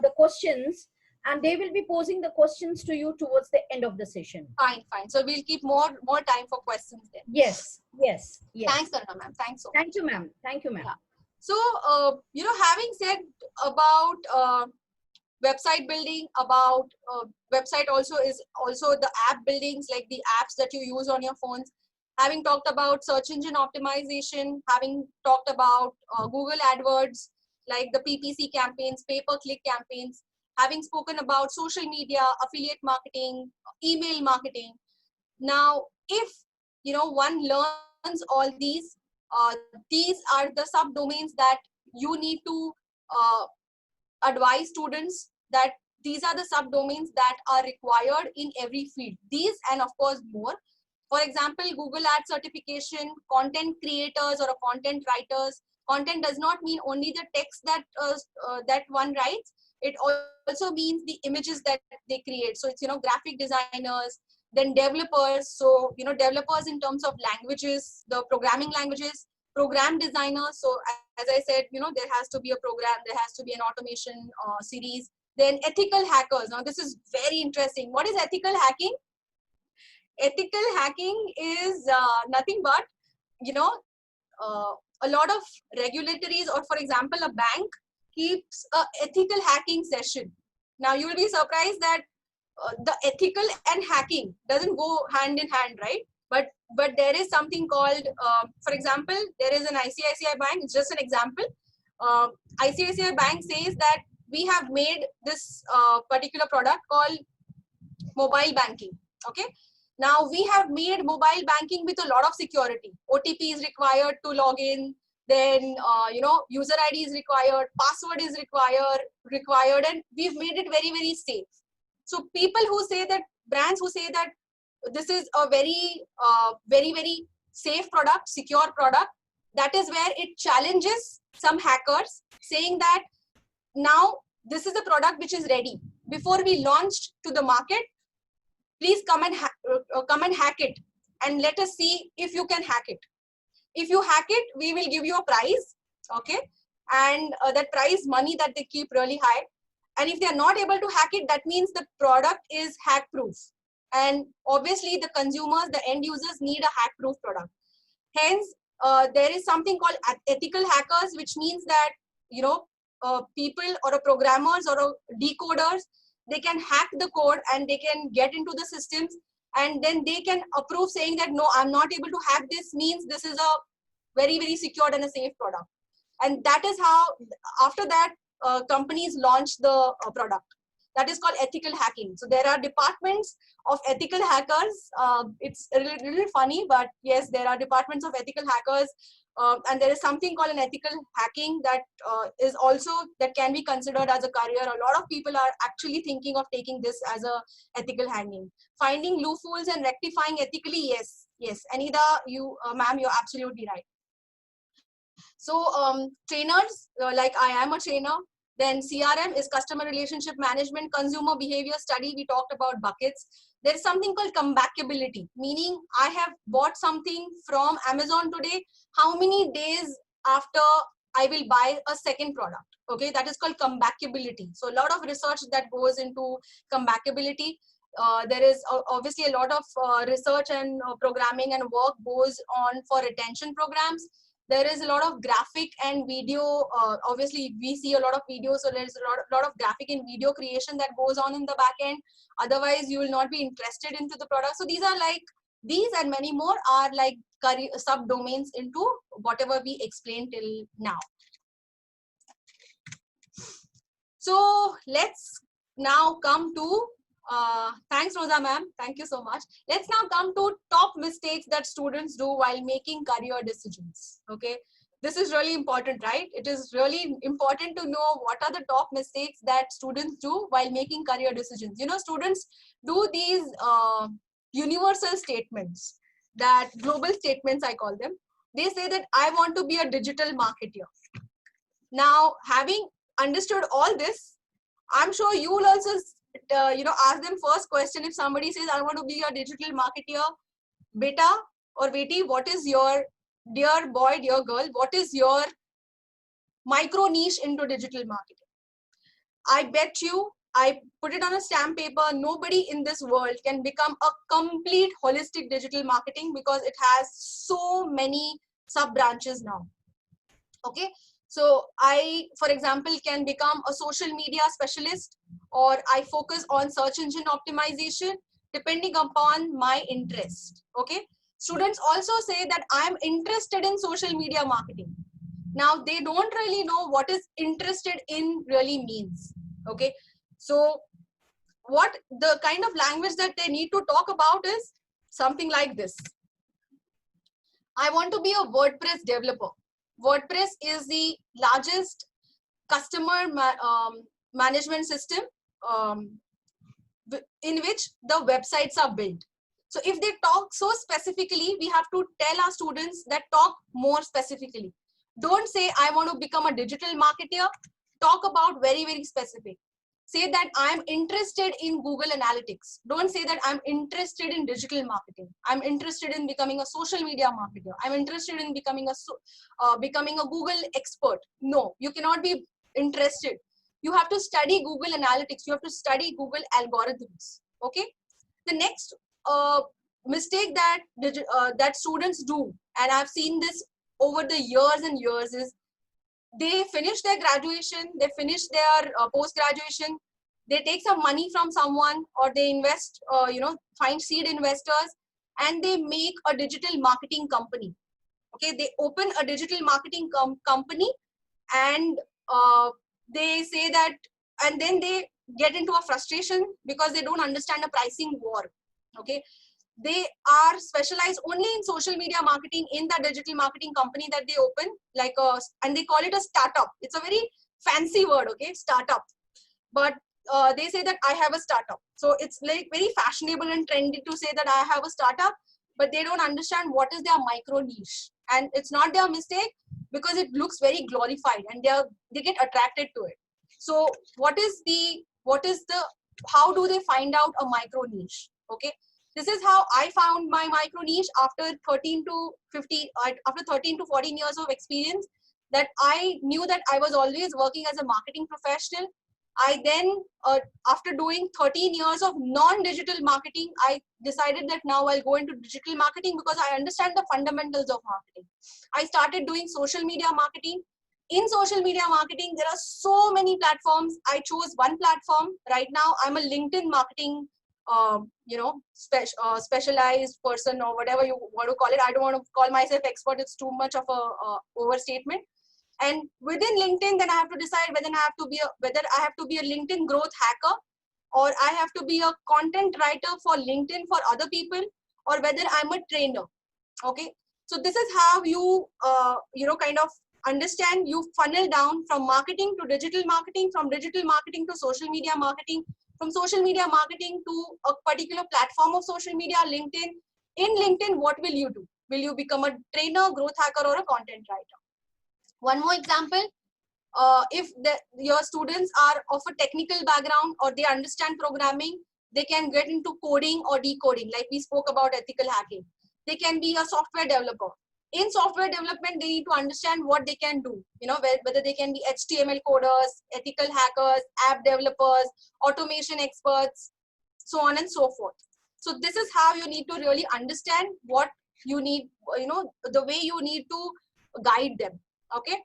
the questions, and they will be posing the questions to you towards the end of the session. Fine. So we'll keep more time for questions then. Yes. Thanks, Karuna ma'am. Thanks so much. Thank you, ma'am. Yeah. So, you know, having said about website building, about website also is also the app buildings, like the apps that you use on your phones. Having talked about search engine optimization, having talked about Google AdWords, like the PPC campaigns, pay-per-click campaigns, having spoken about social media, affiliate marketing, email marketing. Now, if, you know, one learns all these are the subdomains that you need to advise students that these are the subdomains that are required in every field. These and of course more. For example, Google Ads certification, content creators or content writers. Content does not mean only the text that that one writes. It also means the images that they create. So it's, you know, graphic designers, then developers. So, you know, developers in terms of languages, the programming languages, program designers. So as I said, you know, there has to be a program, there has to be an automation series. Then ethical hackers. Now this is very interesting. What is ethical hacking? Ethical hacking is nothing but, you know, a lot of regulatories, or for example, a bank keeps a ethical hacking session. Now you will be surprised that the ethical and hacking doesn't go hand in hand, right? But there is something called, for example, there is an ICICI Bank. It's just an example. ICICI Bank says that we have made this particular product called mobile banking. Okay. Now we have made mobile banking with a lot of security. OTP is required to log in. Then, you know, user ID is required, password is required, and we've made it very, very safe. So people who say that, brands who say that this is a very, very safe product, secure product, that is where it challenges some hackers, saying that now this is a product which is ready. Before we launched to the market, please come and come and hack it, and let us see if you can hack it. If you hack it, we will give you a prize, okay? And that prize money that they keep really high. And if they are not able to hack it, that means the product is hack proof. And obviously the consumers, the end users need a hack proof product. Hence, there is something called ethical hackers, which means that, you know, people or a programmers or a decoders, they can hack the code and they can get into the systems, and then they can approve saying that, no, I'm not able to hack this, means this is a very, very secured and a safe product. And that is how, after that, companies launch the product. That is called ethical hacking. So there are departments of ethical hackers. It's a little funny, but yes, there are departments of ethical hackers. And there is something called an ethical hacking that is also, that can be considered as a career. A lot of people are actually thinking of taking this as a ethical hacking. Finding loopholes and rectifying ethically, yes, yes. Anida, you, ma'am, you're absolutely right. So trainers, like I am a trainer. Then CRM is customer relationship management, consumer behavior study. We talked about buckets. There is something called comebackability, meaning I have bought something from Amazon today. How many days after I will buy a second product? Okay, that is called comebackability. So a lot of research that goes into comebackability. There is obviously a lot of research and programming and work goes on for retention programs. There is a lot of graphic and video. Obviously, we see a lot of videos, so there's a lot of graphic and video creation that goes on in the back end. Otherwise, you will not be interested into the product. So these are like, these and many more are like subdomains into whatever we explained till now. So let's now come to, thanks Rosa ma'am, thank you so much. Let's now come to top mistakes that students do while making career decisions. Okay, this is really important, right? It is really important to know what are the top mistakes that students do while making career decisions. You know, students do these universal statements, that global statements I call them. They say that I want to be a digital marketer. Now, having understood all this, I'm sure you will also ask them first question. If somebody says I want to be a digital marketer, beta or beti, what is your, dear boy, dear girl, what is your micro niche into digital marketing? I bet you, I put it on a stamp paper, nobody in this world can become a complete holistic digital marketing, because it has so many sub branches now. Okay, so I, for example, can become a social media specialist, or I focus on search engine optimization depending upon my interest. Okay, students also say that I'm interested in social media marketing. Now they don't really know what is interested in really means. Okay, so what the kind of language that they need to talk about is something like this. I want to be a WordPress developer. WordPress is the largest customer management system in which the websites are built. So if they talk so specifically, we have to tell our students that talk more specifically. Don't say I want to become a digital marketer. Talk about very, very specific. Say that I'm interested in Google Analytics. Don't say that I'm interested in digital marketing. I'm interested in becoming a social media marketer. I'm interested in becoming a Google expert. No, you cannot be interested. You have to study Google Analytics. You have to study Google algorithms. Okay. The next mistake that that students do, and I've seen this over the years and years, is they finish their graduation, they finish their post-graduation, they take some money from someone, or they invest, find seed investors, and they make a digital marketing company. Okay, they open a digital marketing company, and they say that, and then they get into a frustration because they don't understand the pricing war. Okay, they are specialized only in social media marketing in the digital marketing company that they open, like and they call it a startup. It's a very fancy word, okay, startup. But they say that I have a startup. So it's like very fashionable and trendy to say that I have a startup, but they don't understand what is their micro niche. And it's not their mistake, because it looks very glorified and they get attracted to it. So what is the, how do they find out a micro niche? Okay. This is how I found my micro niche after 13 to 14 years of experience, that I knew that I was always working as a marketing professional. I then, after doing 13 years of non-digital marketing, I decided that now I'll go into digital marketing because I understand the fundamentals of marketing. I started doing social media marketing. In social media marketing, there are so many platforms. I chose one platform. Right now, I'm a LinkedIn marketing, specialized person, or whatever you want to call it. I don't want to call myself expert. It's too much of a overstatement. And within LinkedIn, then I have to decide whether I have to be a LinkedIn growth hacker, or I have to be a content writer for LinkedIn for other people, or whether I'm a trainer. Okay. So this is how you, kind of understand, you funnel down from marketing to digital marketing, from digital marketing to social media marketing, from social media marketing to a particular platform of social media, LinkedIn. In LinkedIn, what will you do? Will you become a trainer, growth hacker, or a content writer? One more example, if your students are of a technical background or they understand programming, they can get into coding or decoding, like we spoke about ethical hacking. They can be a software developer. In software development, they need to understand what they can do, whether they can be HTML coders, ethical hackers, app developers, automation experts, so on and so forth. So this is how you need to really understand what you need, the way you need to guide them. Okay.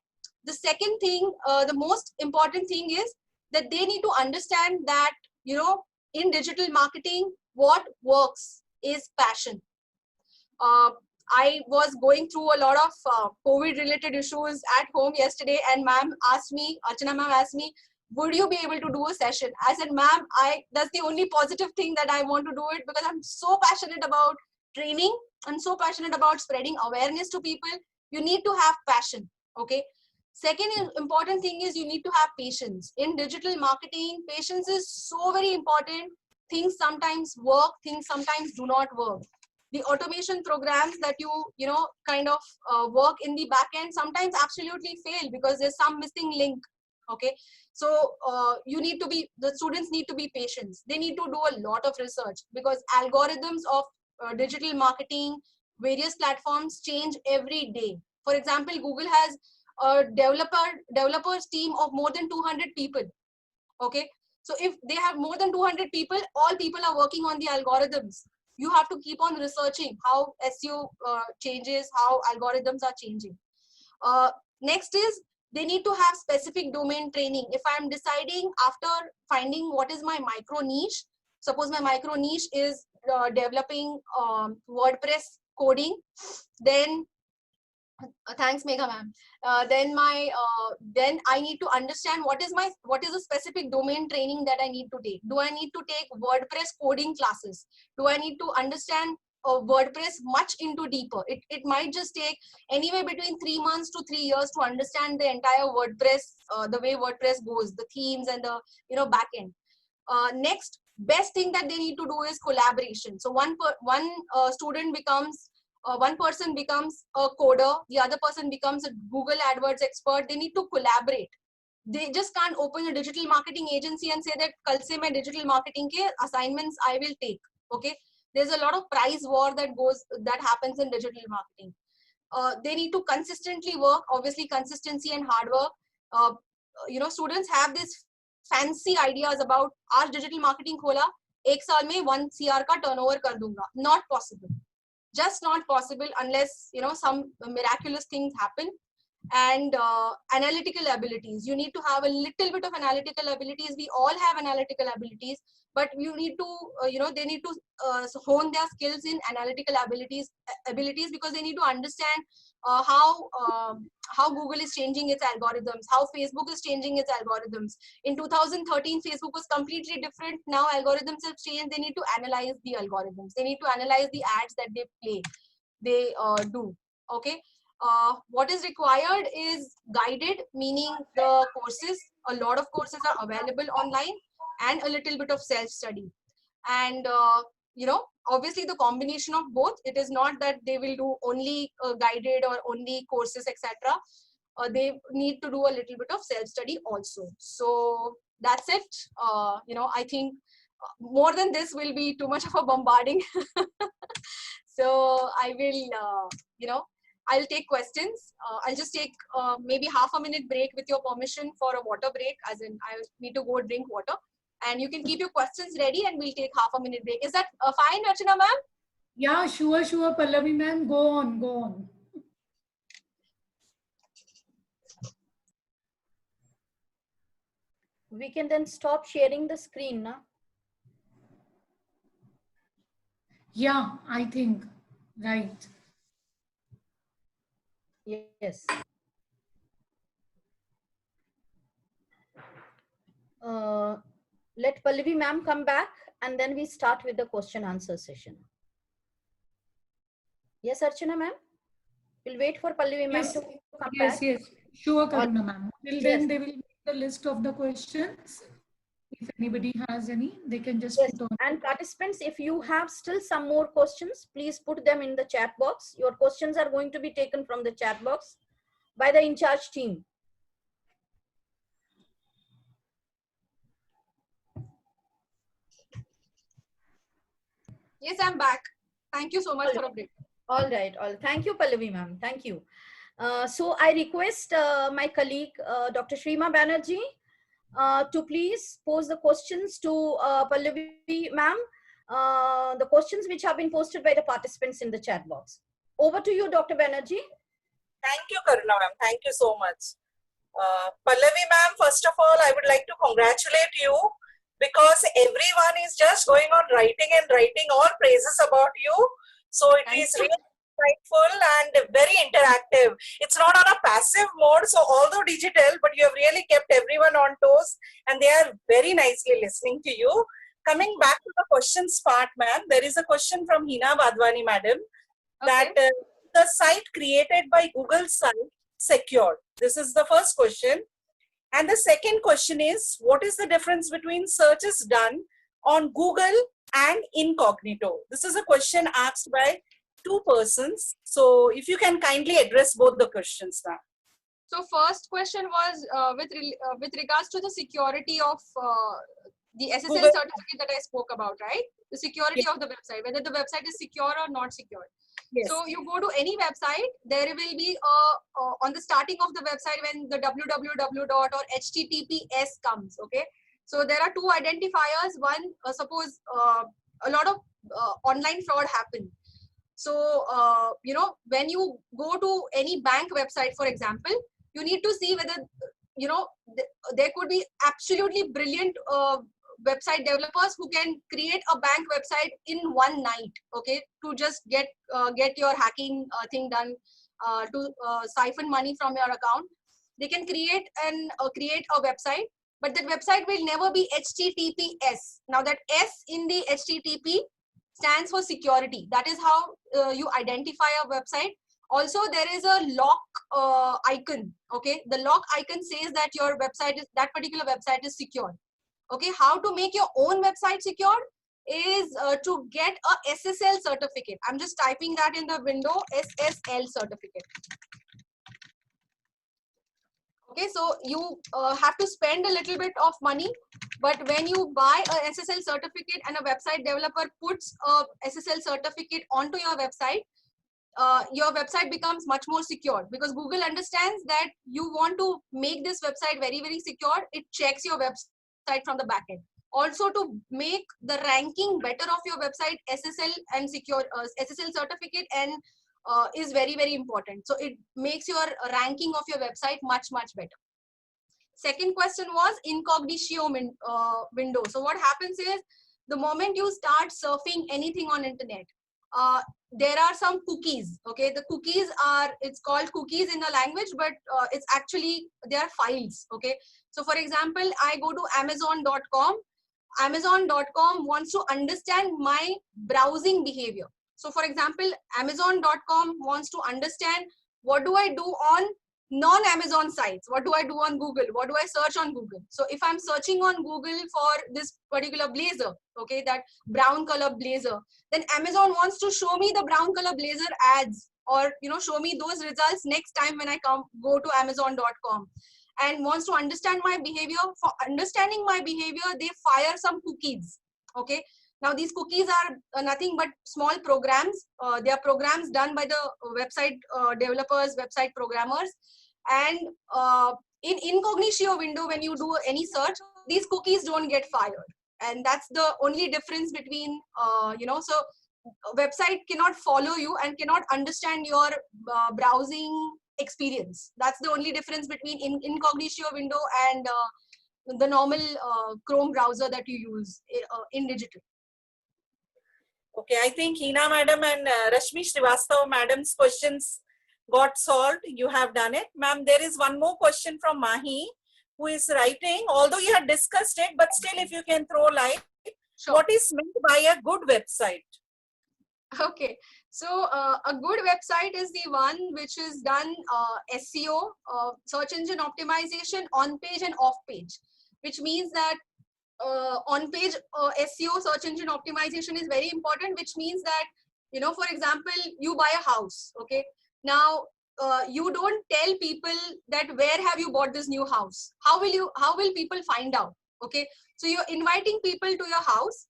The second thing, the most important thing is that they need to understand that, in digital marketing, what works is passion. I was going through a lot of COVID related issues at home yesterday, and Archana ma'am asked me, would you be able to do a session? I said, ma'am, that's the only positive thing that I want to do it, because I'm so passionate about training. I'm so passionate about spreading awareness to people. You need to have passion. Okay. Second important thing is you need to have patience. In digital marketing, patience is so very important. Things sometimes work, things sometimes do not work. The automation programs that you work in the back end sometimes absolutely fail because there's some missing link. Okay. So the students need to be patient. They need to do a lot of research, because algorithms of digital marketing, various platforms change every day. For example, Google has a developers team of more than 200 people. Okay. So if they have more than 200 people, all people are working on the algorithms. You have to keep on researching how SEO changes, how algorithms are changing. Next is they need to have specific domain training. If I'm deciding after finding what is my micro niche, suppose my micro niche is developing WordPress coding, then thanks Megha ma'am. Then I need to understand what is the specific domain training that I need to take. Do I need to take WordPress coding classes? Do I need to understand WordPress much into deeper? It might just take anywhere between 3 months to 3 years to understand the entire WordPress, the way WordPress goes, the themes and the backend. Next best thing that they need to do is collaboration. So one person becomes a coder, the other person becomes a Google AdWords expert. They need to collaborate. They just can't open a digital marketing agency and say that kal se main digital marketing ke assignments I will take. Okay. There's a lot of price war that happens in digital marketing. They need to consistently work, obviously consistency and hard work. Students have this fancy ideas about aaj digital marketing khola, 1 saal mein 1 CR ka turnover kar dunga. Not possible. Just not possible unless some miraculous things happen. And analytical abilities, you need to have a little bit of analytical abilities. We all have analytical abilities, but you need to they need to hone their skills in analytical abilities, because they need to understand how Google is changing its algorithms, how Facebook is changing its algorithms. In 2013, Facebook was completely different. Now algorithms have changed. They need to analyze the algorithms. They need to analyze the ads that they play, they do. Okay. What is required is guided, meaning the courses, a lot of courses are available online, and a little bit of self-study. And obviously the combination of both. It is not that they will do only guided or only courses, etc. They need to do a little bit of self-study also. So that's it. I think more than this will be too much of a bombarding. So I will, I'll take questions. I'll just take maybe half a minute break with your permission for a water break, as in I need to go drink water. And you can keep your questions ready and we'll take half a minute break. Is that fine, Archana ma'am? Yeah, sure, Pallavi ma'am. Go on. We can then stop sharing the screen now. Yeah, I think, right. Yes. Let Pallavi ma'am come back and then we start with the question answer session. Yes, Archana ma'am? We'll wait for Pallavi ma'am to come back. Yes. Sure, Karuna ma'am. Till then, they will make the list of the questions. If anybody has any, they can just put on. And participants, if you have still some more questions, please put them in the chat box. Your questions are going to be taken from the chat box by the in-charge team. Yes, I'm back. Thank you so much for update. All right. Thank you, Pallavi ma'am. Thank you. So I request my colleague, Dr. Shrima Banerjee, to please pose the questions to Pallavi ma'am, the questions which have been posted by the participants in the chat box. Over to you, Dr. Banerjee. Thank you, Karuna ma'am. Thank you so much. Pallavi ma'am, first of all, I would like to congratulate you because everyone is just going on writing all praises about you. So it is really insightful and very interactive. It's not on a passive mode, so although digital, but you have really kept everyone on toes and they are very nicely listening to you. Coming back to the questions part, ma'am, there is a question from Hina Badwani madam that the site created by Google site secured. This is the first question. And the second question is, what is the difference between searches done on Google and incognito? This is a question asked by two persons. So if you can kindly address both the questions now. So first question was with regards to the security of the SSL Google certificate that I spoke about, right? The security of the website, whether the website is secure or not secure. Yes. So you go to any website, there will be on the starting of the website when the www or HTTPS comes, okay? So there are two identifiers. One, suppose a lot of online fraud happen. So, when you go to any bank website, for example, you need to see whether, there could be absolutely brilliant website developers who can create a bank website in one night, okay, to just get your hacking thing done, to siphon money from your account. They can create a website, but that website will never be HTTPS. Now that S in the HTTP stands for security. That is how you identify a website. Also, there is a lock icon. Okay, the lock icon says that your website is, that particular website is secure. Okay, how to make your own website secure is to get a SSL certificate. I'm just typing that in the window, SSL certificate. Okay, so you have to spend a little bit of money, but when you buy a SSL certificate and a website developer puts a SSL certificate onto your website becomes much more secure, because Google understands that you want to make this website very, very secure. It checks your website from the back end. Also, to make the ranking better of your website, SSL and secure SSL certificate and is very, very important. So it makes your ranking of your website much, much better. Second question was incognito window. So what happens is, the moment you start surfing anything on internet, there are some cookies. Okay, the cookies are, it's called cookies in the language, but it's actually, they are files. Okay, so for example, I go to Amazon.com. Amazon.com wants to understand my browsing behavior. So for example, Amazon.com wants to understand what do I do on non-Amazon sites, what do I do on Google, what do I search on Google. So if I'm searching on Google for this particular blazer, okay, that brown color blazer, then Amazon wants to show me the brown color blazer ads, or show me those results next time when I go to Amazon.com, and wants to understand my behavior. For understanding my behavior, they fire some cookies. Okay. Now these cookies are nothing but small programs. They are programs done by the website developers, website programmers, and in incognito window, when you do any search, these cookies don't get fired, and that's the only difference between so a website cannot follow you and cannot understand your browsing experience. That's the only difference between incognito window and the normal Chrome browser that you use in digital. Okay, I think Hina madam and Rashmi Srivastava madam's questions got solved. You have done it. Ma'am, there is one more question from Mahi, who is writing, although you had discussed it, but still if you can throw light, Sure. what is meant by a good website? Okay, so a good website is the one which is done SEO, search engine optimization, on page and off page, which means that on page SEO, search engine optimization, is very important, which means that, for example, you buy a house. Okay, now you don't tell people that where have you bought this new house. How will people find out? Okay, so you're inviting people to your house.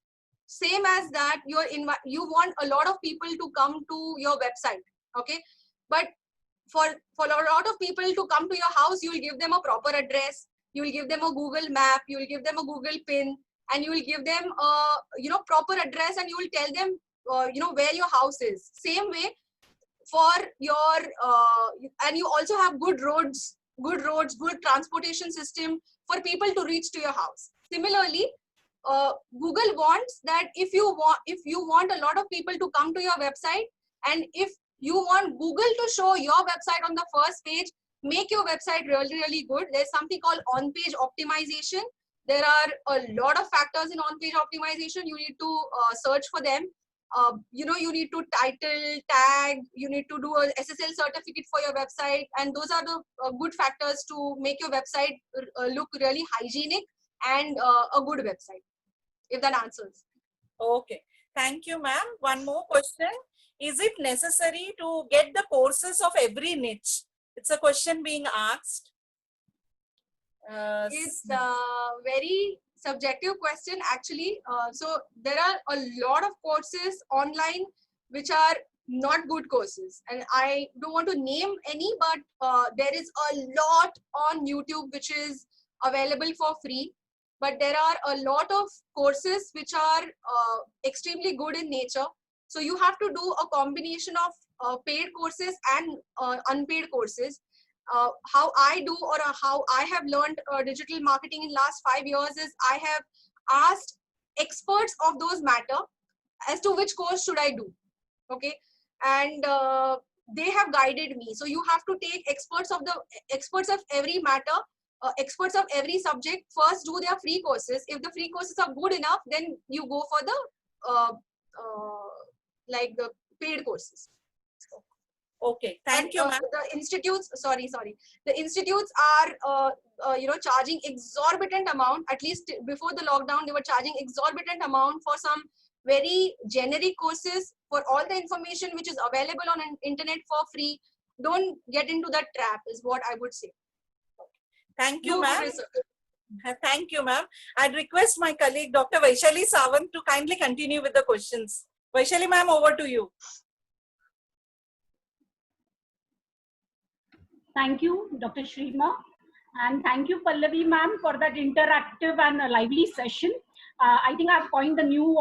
Same as that, you want a lot of people to come to your website. Okay, but for a lot of people to come to your house, you will give them a proper address, you will give them a Google map, you will give them a Google pin, and you will give them a proper address, and you will tell them where your house is. Same way for your and you also have good roads, good transportation system for people to reach to your house. Similarly, Google wants that if you want a lot of people to come to your website, and if you want Google to show your website on the first page, make your website really good. There's something called on-page optimization. There are a lot of factors in on-page optimization. You need to search for them. You need to title, tag, you need to do a SSL certificate for your website, and those are the good factors to make your website look really hygienic and a good website, if that answers. Okay, thank you, ma'am. One more question. Is it necessary to get the courses of every niche? It's a question being asked. It's a very subjective question, actually. So there are a lot of courses online which are not good courses, and I don't want to name any, but there is a lot on YouTube which is available for free. But there are a lot of courses which are extremely good in nature. So you have to do a combination of paid courses and unpaid courses. How I do, or how I have learned digital marketing in last 5 years, is I have asked experts of those matter as to which course should I do. Okay, and they have guided me. So you have to take experts of every matter, experts of every subject. First do their free courses. If the free courses are good enough, then you go for the the paid courses. Okay, thank you, ma'am. The institutes, the institutes are charging exorbitant amount. At least before the lockdown, they were charging exorbitant amount for some very generic courses. For all the information which is available on internet for free, don't get into that trap, is what I would say. Thank you, ma'am. Thank you, ma'am. I'd request my colleague, Dr. Vaishali Sawant, to kindly continue with the questions. Vaishali ma'am, over to you. Thank you, Dr. Shrima. And thank you, Pallavi ma'am, for that interactive and lively session. I think I've coined the new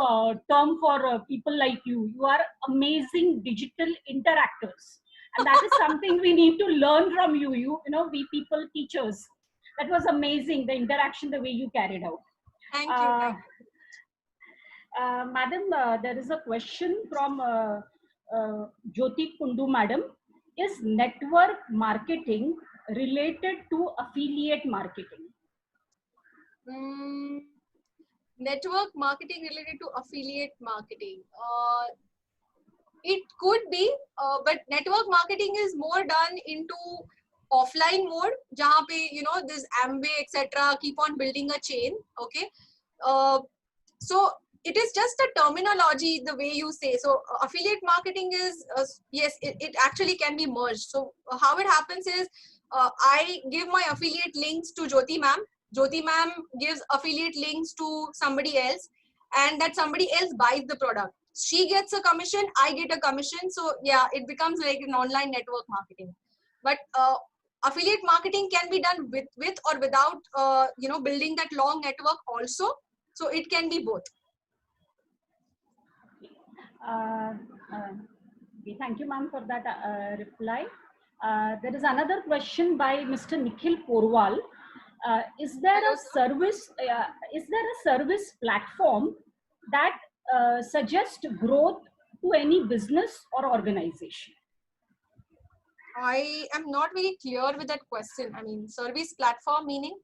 term for people like you. You are amazing digital interactors. And that is something we need to learn from you. We people teachers. That was amazing, the interaction, the way you carried out. Thank you. Madam, there is a question from Jyoti Kundu madam. Is network marketing related to affiliate marketing? Network marketing related to affiliate marketing. It could be, but network marketing is more done into offline mode, jahan pe, this Amway, etc. keep on building a chain. Okay. So it is just a terminology, the way you say. So affiliate marketing is, yes, it actually can be merged. So how it happens is, I give my affiliate links to Jyoti ma'am. Jyoti ma'am gives affiliate links to somebody else. and that somebody else buys the product. She gets a commission, I get a commission. So yeah, it becomes like an online network marketing. But affiliate marketing can be done with or without building that long network also. So it can be both. Okay, thank you, ma'am, for that reply. There is another question by Mr. Nikhil Porwal. Is there a service platform that suggests growth to any business or organization? I am not very clear with that question. I mean, service platform meaning?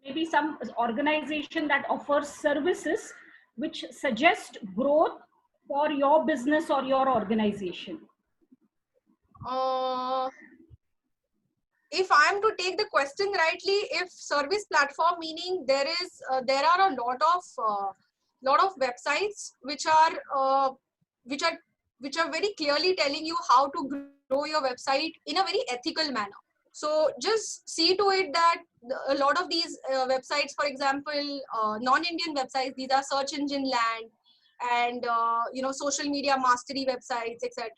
Maybe some organization that offers services which suggest growth for your business or your organization. If I am to take the question rightly, if service platform meaning there are a lot of websites which are very clearly telling you how to grow your website in a very ethical manner. So just see to it that a lot of these websites, for example, non-Indian websites, these are search engine land and social media mastery websites, etc.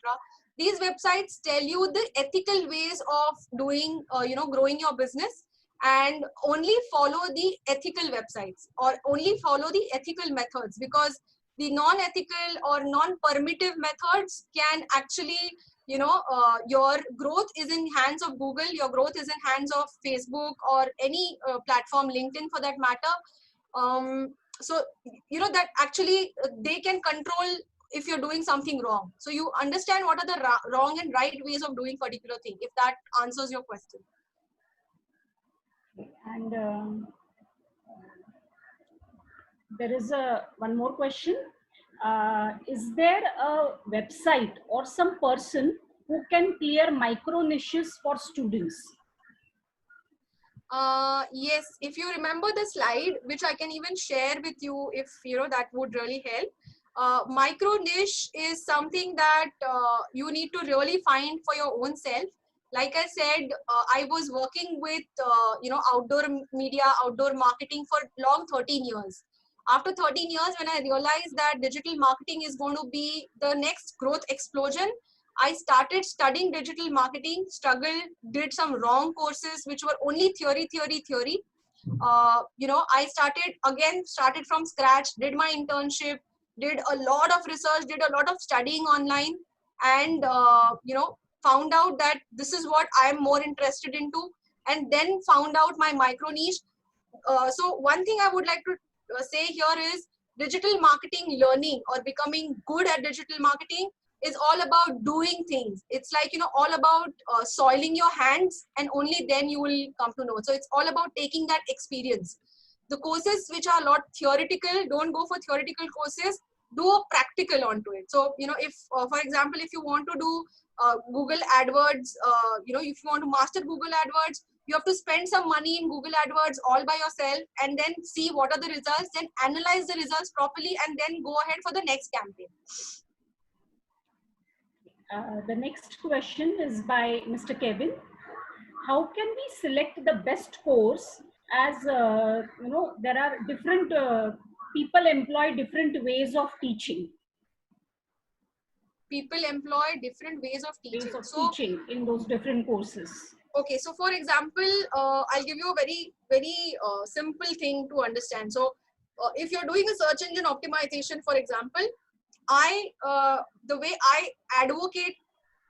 These websites tell you the ethical ways of doing, growing your business, and only follow the ethical websites or only follow the ethical methods, because the non-ethical or non-permittive methods can actually, your growth is in hands of Google, your growth is in hands of Facebook or any platform, LinkedIn for that matter. So, that actually they can control if you're doing something wrong. So you understand what are the wrong and right ways of doing particular thing, if that answers your question. And there is one more question. Is there a website or some person who can clear micro niches for students? Yes, if you remember the slide, which I can even share with you, if that would really help. Micro niche is something that you need to really find for your own self. Like I said, I was working with outdoor media, outdoor marketing for long 13 years. After 13 years, when I realized that digital marketing is going to be the next growth explosion, I started studying digital marketing, struggled, did some wrong courses which were only theory. I started from scratch, did my internship, did a lot of research, did a lot of studying online, and found out that this is what I am more interested into, and then found out my micro niche. So one thing I would like to say here is digital marketing learning or becoming good at digital marketing is all about doing things. It's like, all about soiling your hands, and only then you will come to know. So it's all about taking that experience. The courses which are a lot theoretical, don't go for theoretical courses, do a practical onto it. So, if, for example, if you want to do Google AdWords, if you want to master Google AdWords, you have to spend some money in Google AdWords all by yourself, and then see what are the results, then analyze the results properly, and then go ahead for the next campaign. The next question is by Mr. Kevin. How can we select the best course, as there are different people employ different ways of teaching? People employ different ways of teaching. Teaching in those different courses. Okay, so for example, I'll give you a very, very simple thing to understand. So if you're doing a search engine optimization, for example, the way I advocate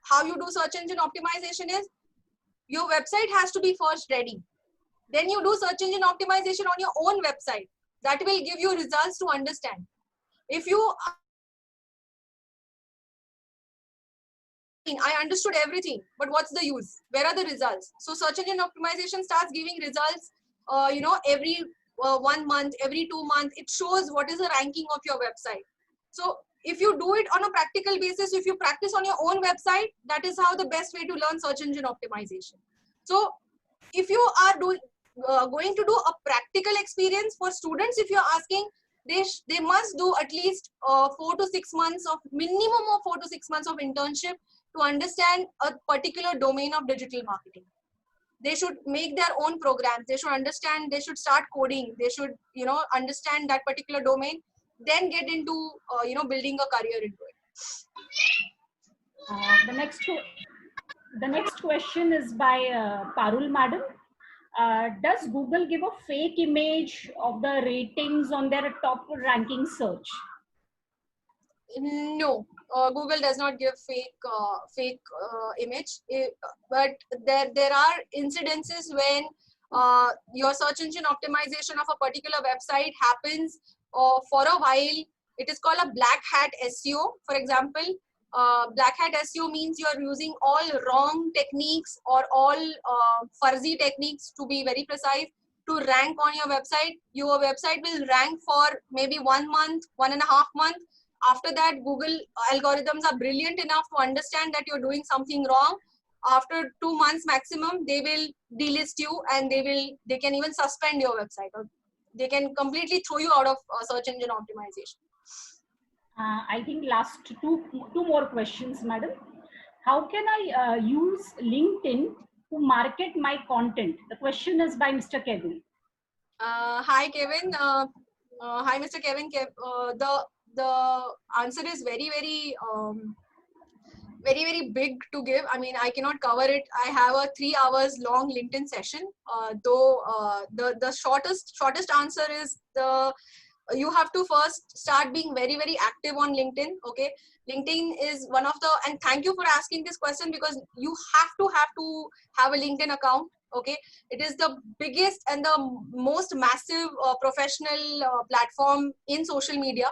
how you do search engine optimization is, your website has to be first ready. Then you do search engine optimization on your own website. That will give you results to understand. If you, I understood everything, but what's the use? Where are the results? So search engine optimization starts giving results, every 1 month, every 2 months. It shows what is the ranking of your website. So if you do it on a practical basis, if you practice on your own website, that is how the best way to learn search engine optimization. So if you are going to do a practical experience for students, if you're asking, they must do at least 4 to 6 months of minimum of 4 to 6 months of internship to understand a particular domain of digital marketing. they should make their own programs. They should understand, they should start coding, they should, you know, understand that particular domain, then get into, you know, building a career into it. The next question is by Parul Madam. Does Google give a fake image of the ratings on their top ranking search? No, Google does not give fake image, but there are incidences when your search engine optimization of a particular website happens for a while. It is called a black hat SEO, for example. Black hat SEO means you are using all wrong techniques or all fuzzy techniques, to be very precise, to rank on your website. Your website will rank for maybe 1 month, 1.5 months. After that, Google algorithms are brilliant enough to understand that you're doing something wrong. After 2 months maximum, they will delist you, and they can even suspend your website, or they can completely throw you out of search engine optimization. I think last two more questions, madam. How can I use LinkedIn to market my content? The question is by Mr. Kevin. Hi, Kevin. Hi, Mr. Kevin. The answer is very, very big to give. I mean, I cannot cover it. I have a 3 hours long LinkedIn session. The shortest answer is you have to first start being very, very active on LinkedIn. Okay, LinkedIn is one of the, and thank you for asking this question, because you have to have a LinkedIn account. Okay, it is the biggest and the most massive professional platform in social media.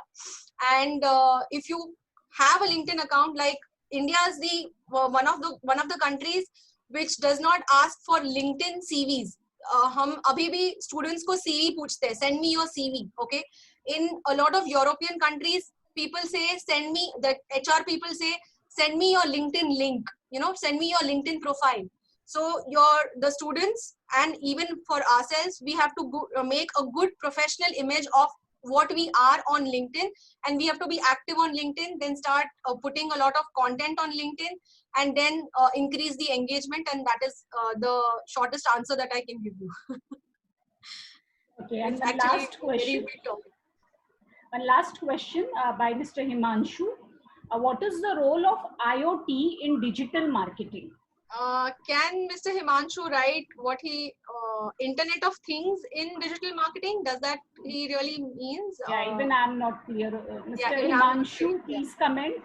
And if you have a LinkedIn account, like India is the one of the countries which does not ask for LinkedIn CVs. हम अभी भी students को CV पूछते हैं, send me your CV. Okay, in a lot of European countries, people say the HR people say send me your LinkedIn link, you know, send me your LinkedIn profile. So the students, and even for ourselves, we have to make a good professional image of what we are on LinkedIn, and we have to be active on LinkedIn, then start putting a lot of content on LinkedIn, and then increase the engagement. And that is the shortest answer that I can give you. Okay, and the last question. One last question by Mr. Himanshu. What is the role of IoT in digital marketing? Can Mr. Himanshu write what he Internet of Things in digital marketing? Does that he really means? Yeah, even I'm not clear. Mr. Himanshu, please comment.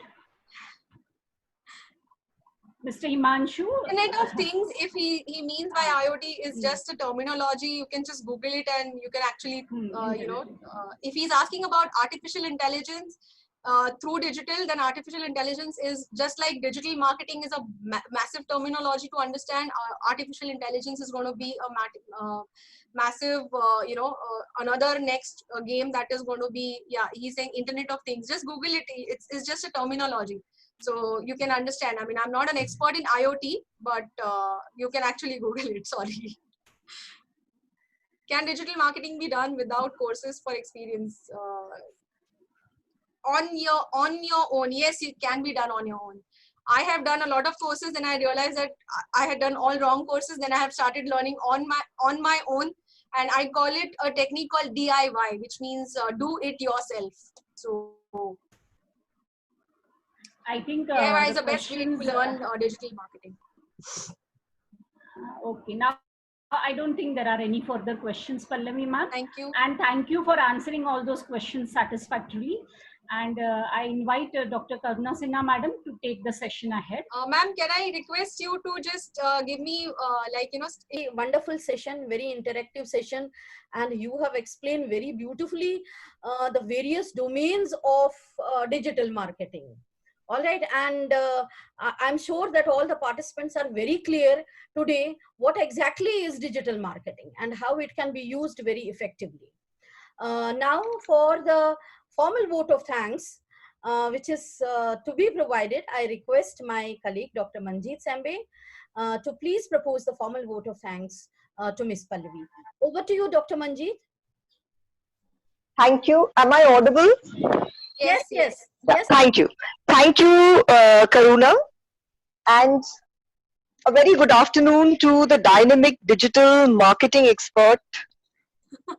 Mr. Himanshu. Internet of Things, if he means by IoT, is just a terminology. You can just Google it and you can actually, you know, if he's asking about artificial intelligence through digital, then artificial intelligence is just like digital marketing is a massive terminology to understand. Artificial intelligence is going to be a massive, you know, another next game that is going to be, yeah, he's saying Internet of Things. Just Google it. It's just a terminology. So you can understand. I mean, I'm not an expert in IoT, but you can actually Google it. Sorry. Can digital marketing be done without courses for experience? On your own? Yes, it can be done on your own. I have done a lot of courses, and I realized that I had done all wrong courses. Then I have started learning on my own, and I call it a technique called DIY, which means do it yourself. So I think DIY is the best way to learn digital marketing. Okay, now I don't think there are any further questions, Pallavi ma'am. Thank you. And thank you for answering all those questions satisfactorily. And I invite Dr. Karuna Sinha madam to take the session ahead. Ma'am, can I request you to just give me like, you know, a wonderful session, very interactive session, and you have explained very beautifully the various domains of digital marketing. All right, and I'm sure that all the participants are very clear today what exactly is digital marketing and how it can be used very effectively. Now for the formal vote of thanks, which is to be provided, I request my colleague, Dr. Manjeet Sambe, to please propose the formal vote of thanks to Ms. Pallavi. Over to you, Dr. Manjeet. Thank you. Am I audible? Yes, yes. Yeah, Yes. thank you. Thank you, Karuna. And A very good afternoon to the dynamic digital marketing expert,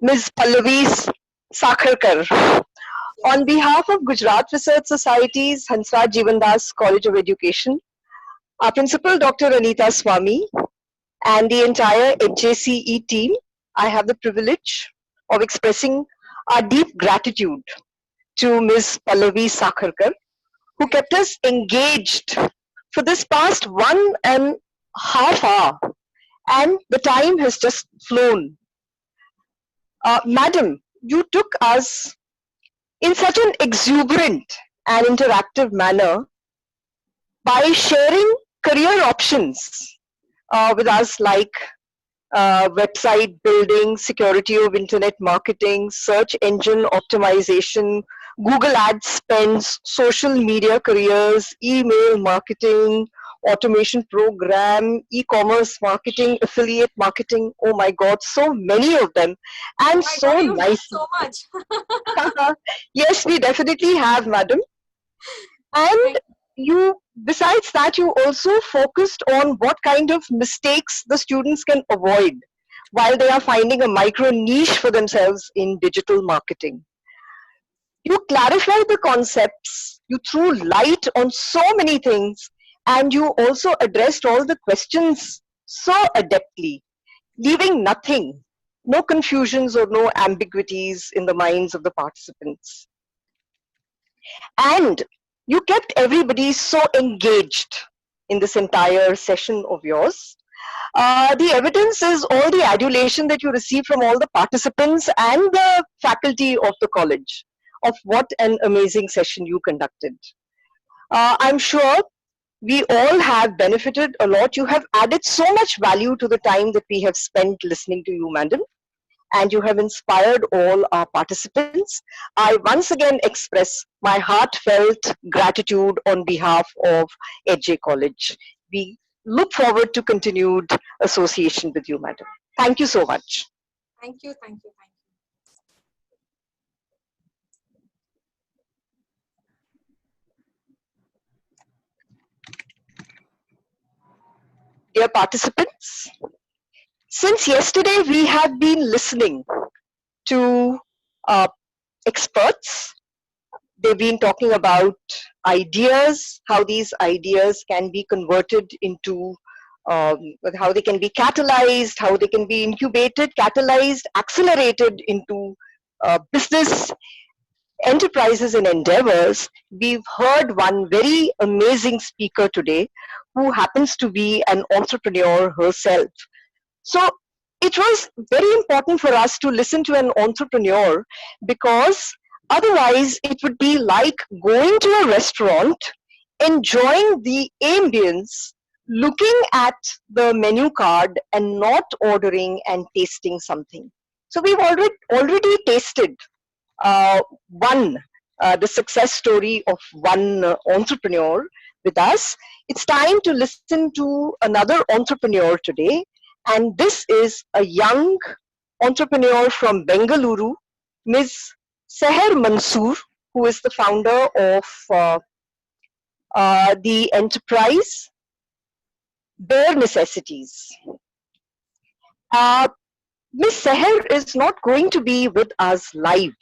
Ms. Pallavi Sakharkar. On behalf of Gujarat Research Society's Hansraj Jivandas College of Education, our principal, Dr. Anita Swami, and the entire HJCE team, I have the privilege of expressing our deep gratitude to Ms. Pallavi Sakharkar, who kept us engaged for this past 1.5 hours, and the time has just flown. Madam, you took us in such an exuberant and interactive manner by sharing career options with us, like website building, security of internet marketing, search engine optimization, Google ad spends, social media careers, email marketing, automation program, e-commerce marketing, affiliate marketing. Oh my God, so many of them, and so nice. So much. Yes, we definitely have, madam. And you, besides that, you also focused on what kind of mistakes the students can avoid while they are finding a micro niche for themselves in digital marketing. You clarified the concepts, you threw light on so many things, and you also addressed all the questions so adeptly, leaving nothing, no confusions or no ambiguities in the minds of the participants. And you kept everybody so engaged in this entire session of yours. The evidence is all the adulation that you received from all the participants and the faculty of the college of what an amazing session you conducted. I'm sure we all have benefited a lot. You have added so much value to the time that we have spent listening to you, madam, and you have inspired all our participants. I once again express my heartfelt gratitude on behalf of HJ College. We look forward to continued association with you, madam. Thank you so much. Thank you, thank you, thank you. Dear participants, since yesterday we have been listening to experts. They've been talking about ideas, how these ideas can be converted into, how they can be catalyzed, how they can be incubated, catalyzed, accelerated into business enterprises and endeavors. We've heard one very amazing speaker today who happens to be an entrepreneur herself. So it was very important for us to listen to an entrepreneur, because otherwise it would be like going to a restaurant, enjoying the ambience, looking at the menu card and not ordering and tasting something. So we've already tasted the success story of one entrepreneur with us. It's time to listen to another entrepreneur today. And this is a young entrepreneur from Bengaluru, Ms. Seher Mansoor, who is the founder of the enterprise Bare Necessities. Ms. Seher is not going to be with us live,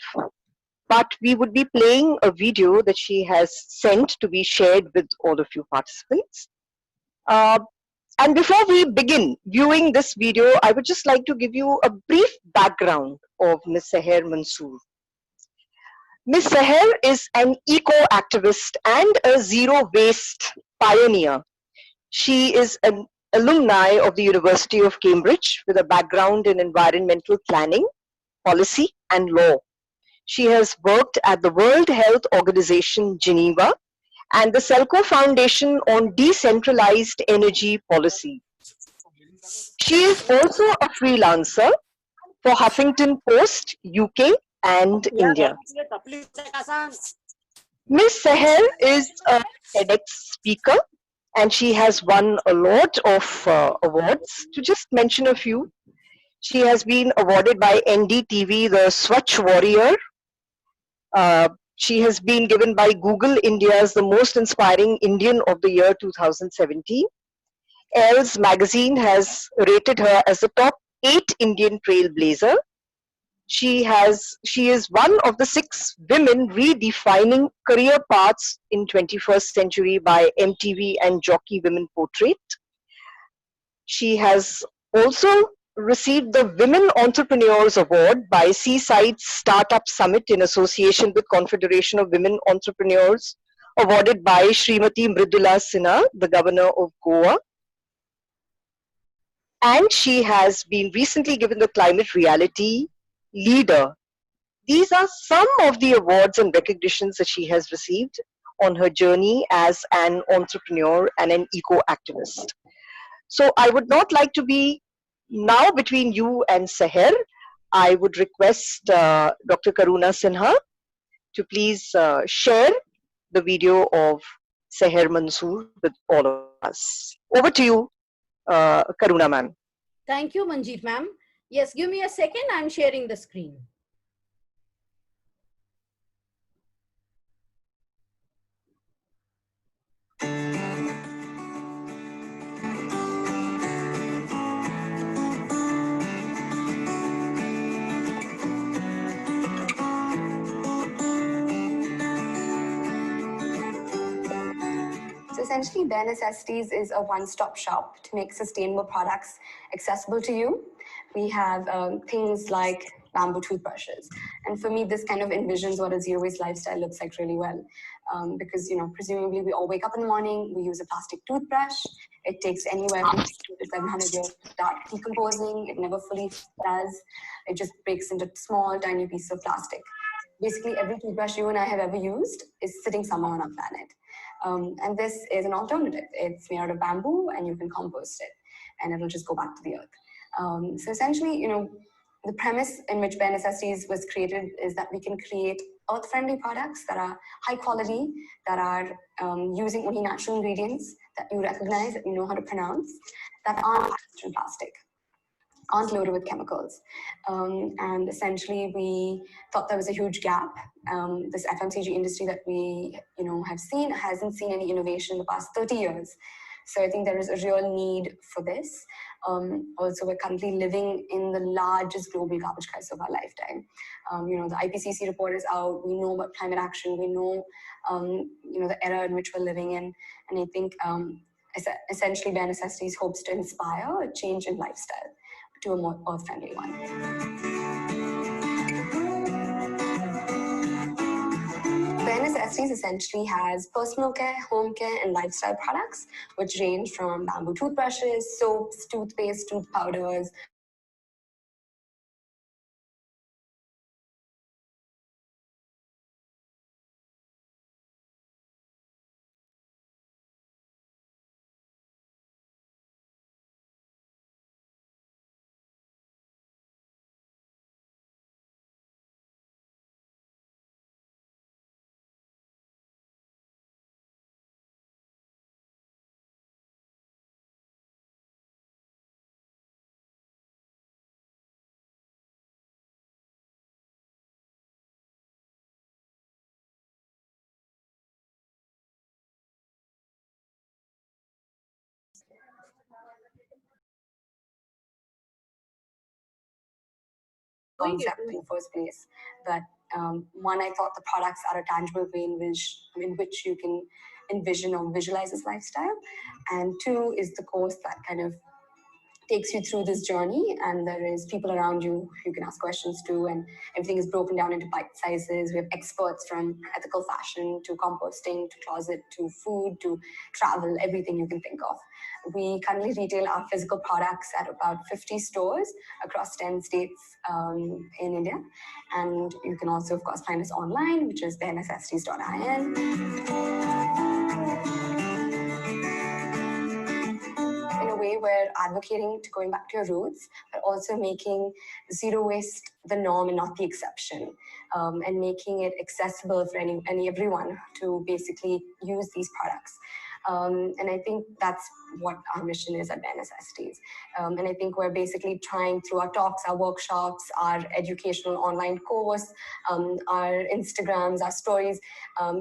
but we would be playing a video that she has sent to be shared with all of you participants. And before we begin viewing this video, I would just like to give you a brief background of Ms. Seher Mansoor. Ms. Seher is an eco-activist and a zero-waste pioneer. She is an alumni of the University of Cambridge with a background in environmental planning, policy, and law. She has worked at the World Health Organization, Geneva, and the Selco Foundation on Decentralized Energy Policy. She is also a freelancer for Huffington Post, UK and India. Ms. Seher is a TEDx speaker, and she has won a lot of awards. To just mention a few, she has been awarded by NDTV the Swachh Warrior. She has been given by Google India's the Most Inspiring Indian of the Year 2017. Elle magazine has rated her as the top 8 Indian trailblazer. She is one of the 6 women redefining career paths in 21st century by MTV and Jockey Women Portrait. She has also received the Women Entrepreneurs Award by Seaside Startup Summit in association with Confederation of Women Entrepreneurs, awarded by Srimati Mridula Sinha, the Governor of Goa. And she has been recently given the Climate Reality Leader. These are some of the awards and recognitions that she has received on her journey as an entrepreneur and an eco-activist. So I would not like to be now between you and Seher. I would request Dr. Karuna Sinha to please share the video of Seher Mansoor with all of us. Over to you, Karuna ma'am. Thank you, Manjeet ma'am. Yes, give me a second. I'm sharing the screen. So essentially, Bare Necessities is a one-stop shop to make sustainable products accessible to you. We have things like bamboo toothbrushes. And for me, this kind of envisions what a zero-waste lifestyle looks like really well. Because, presumably we all wake up in the morning, we use a plastic toothbrush. It takks anywhere from 600 to 700 years to start decomposing. It never fully does. It just breaks into small, tiny pieces of plastic. Basically, every toothbrush you and I have ever used is sitting somewhere on our planet. And this is an alternative. It's made out of bamboo and you can compost it and it'll just go back to the earth. So essentially, the premise in which Bare Necessities was created is that we can create earth-friendly products that are high quality, that are using only natural ingredients that you recognize, that you know how to pronounce, that aren't packaged in plastic, aren't loaded with chemicals. And essentially we thought there was a huge gap. This FMCG industry that we have seen hasn't seen any innovation in the past 30 years. So I think there is a real need for this. Also, we're currently living in the largest global garbage crisis of our lifetime. The IPCC report is out. We know about climate action. We know, the era in which we're living in. And I think essentially Bare Necessities hopes to inspire a change in lifestyle to a more earth-friendly one. Bare Necessities essentially has personal care, home care, and lifestyle products, which range from bamboo toothbrushes, soaps, toothpaste, tooth powders, concept in the first place. That one, I thought the products are a tangible way in which you can envision or visualize this lifestyle, and two is the course that kind of takes you through this journey, and there is people around you you can ask questions to, and everything is broken down into bite sizes. We have experts from ethical fashion to composting to closet to food to travel, everything you can think of. We currently retail our physical products at about 50 stores across 10 states in India, and you can also of course find us online, which is barenecessities.in. In a way, we're advocating to going back to your roots, but also making zero waste the norm and not the exception, and making it accessible for everyone to basically use these products. And I think that's what our mission is at Bare Necessities. And I think we're basically trying through our talks, our workshops, our educational online course, our Instagrams, our stories,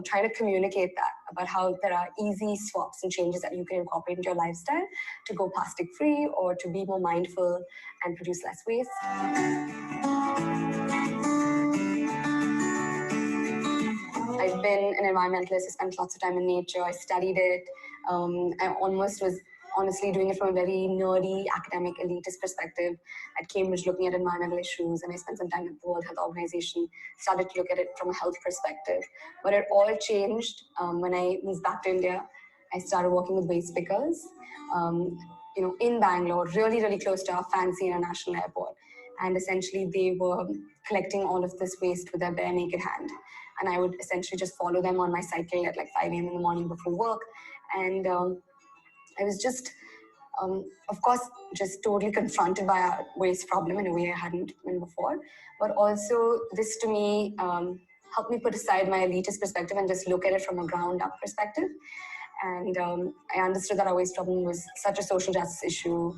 trying to communicate that about how there are easy swaps and changes that you can incorporate into your lifestyle to go plastic free or to be more mindful and produce less waste. I've been an environmentalist. I spent lots of time in nature. I studied it. I almost was honestly doing it from a very nerdy, academic, elitist perspective at Cambridge, looking at environmental issues. And I spent some time at the World Health Organization, started to look at it from a health perspective. But it all changed when I moved back to India. I started working with waste pickers, in Bangalore, really, really close to our fancy international airport. And essentially, they were collecting all of this waste with their bare naked hand. And I would essentially just follow them on my cycle at like 5 a.m. in the morning before work. And I was just, of course, just totally confronted by our waste problem in a way I hadn't been before. But also, this to me helped me put aside my elitist perspective and just look at it from a ground up perspective. And I understood that our waste problem was such a social justice issue,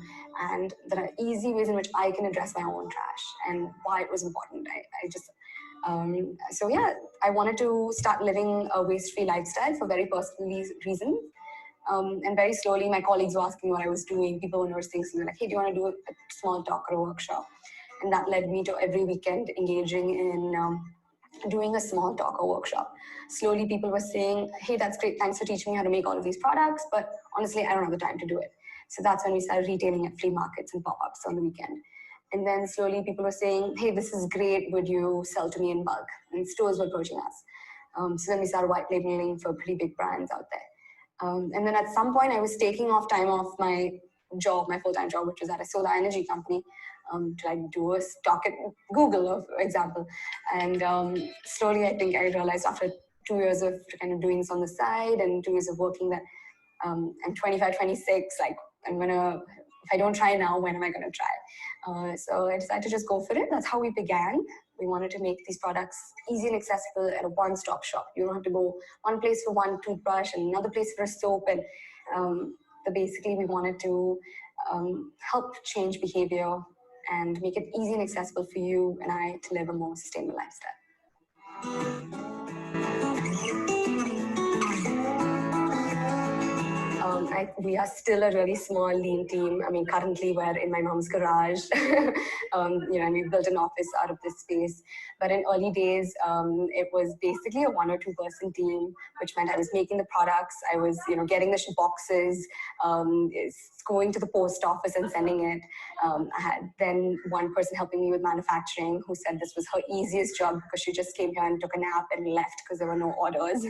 and there are easy ways in which I can address my own trash and why it was important. So yeah, I wanted to start living a waste-free lifestyle for very personal reasons. And very slowly, my colleagues were asking what I was doing. People were noticing, so they're like, hey, do you want to do a small talk or a workshop? And that led me to every weekend engaging in doing a small talk or workshop. Slowly, people were saying, hey, that's great. Thanks for teaching me how to make all of these products. But honestly, I don't have the time to do it. So that's when we started retailing at flea markets and pop-ups on the weekend. And then slowly people were saying, hey, this is great. Would you sell to me in bulk? And stores were approaching us. So then we started white labeling for pretty big brands out there. And then at some point, I was taking time off my job, my full-time job, which was at a solar energy company, to like do a talk at Google, for example. And slowly, I think I realized after 2 years of kind of doing this on the side and 2 years of working that I'm 25, 26, like if I don't try now, when am I going to try? So I decided to just go for it. That's how we began. We wanted to make these products easy and accessible at a one-stop shop. You don't have to go one place for one toothbrush and another place for a soap. And basically, we wanted to help change behavior and make it easy and accessible for you and I to live a more sustainable lifestyle. We are still a really small, lean team. I mean, currently we're in my mom's garage, and we built an office out of this space. But in early days, it was basically a 1 or 2 person team, which meant I was making the products, I was, getting the boxes, going to the post office and sending it. I had then one person helping me with manufacturing who said this was her easiest job because she just came here and took a nap and left because there were no orders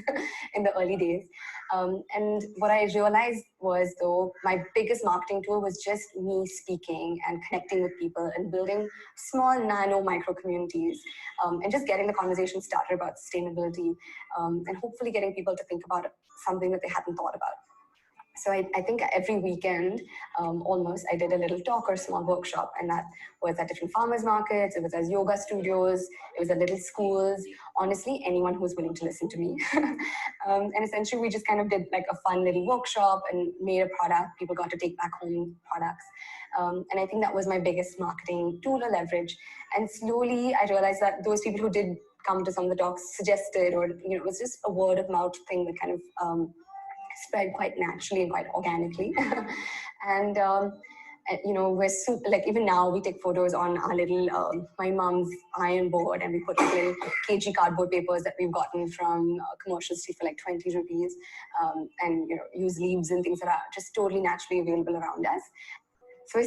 in the early days. And what I realized was, though, my biggest marketing tool was just me speaking and connecting with people and building small nano micro communities and just getting the conversation started about sustainability and hopefully getting people to think about something that they hadn't thought about. So I think every weekend, almost, I did a little talk or small workshop, and that was at different farmers markets, it was at yoga studios, it was at little schools, honestly, anyone who was willing to listen to me. And essentially, we just kind of did like a fun little workshop and made a product. People got to take back home products. And I think that was my biggest marketing tool or leverage. And slowly, I realized that those people who did come to some of the talks suggested, or it was just a word of mouth thing that kind of spread quite naturally and quite organically. And we're super, like even now we take photos on our little, my mom's iron board, and we put like little kg cardboard papers that we've gotten from commercial street for like 20 rupees, and use leaves and things that are just totally naturally available around us. So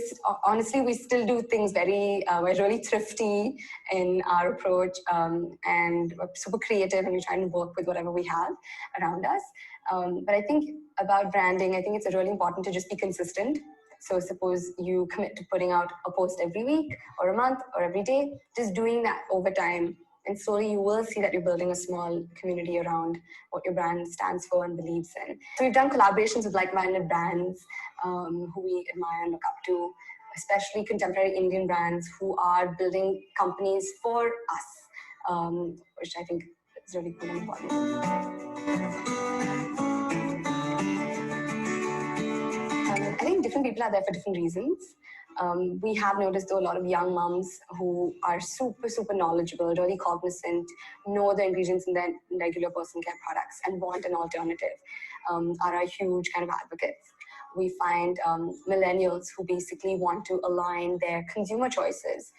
honestly, we still do things we're really thrifty in our approach, and we're super creative, and we try and work with whatever we have around us. But I think about branding, I think it's really important to just be consistent. So suppose you commit to putting out a post every week or a month or every day, just doing that over time. And slowly you will see that you're building a small community around what your brand stands for and believes in. So we've done collaborations with like-minded brands who we admire and look up to, especially contemporary Indian brands who are building companies for us, which I think is really cool and important. I think different people are there for different reasons. We have noticed though a lot of young moms who are super, super knowledgeable, really cognizant, know the ingredients in their regular personal care products and want an alternative, are a huge kind of advocates. We find millennials who basically want to align their consumer choices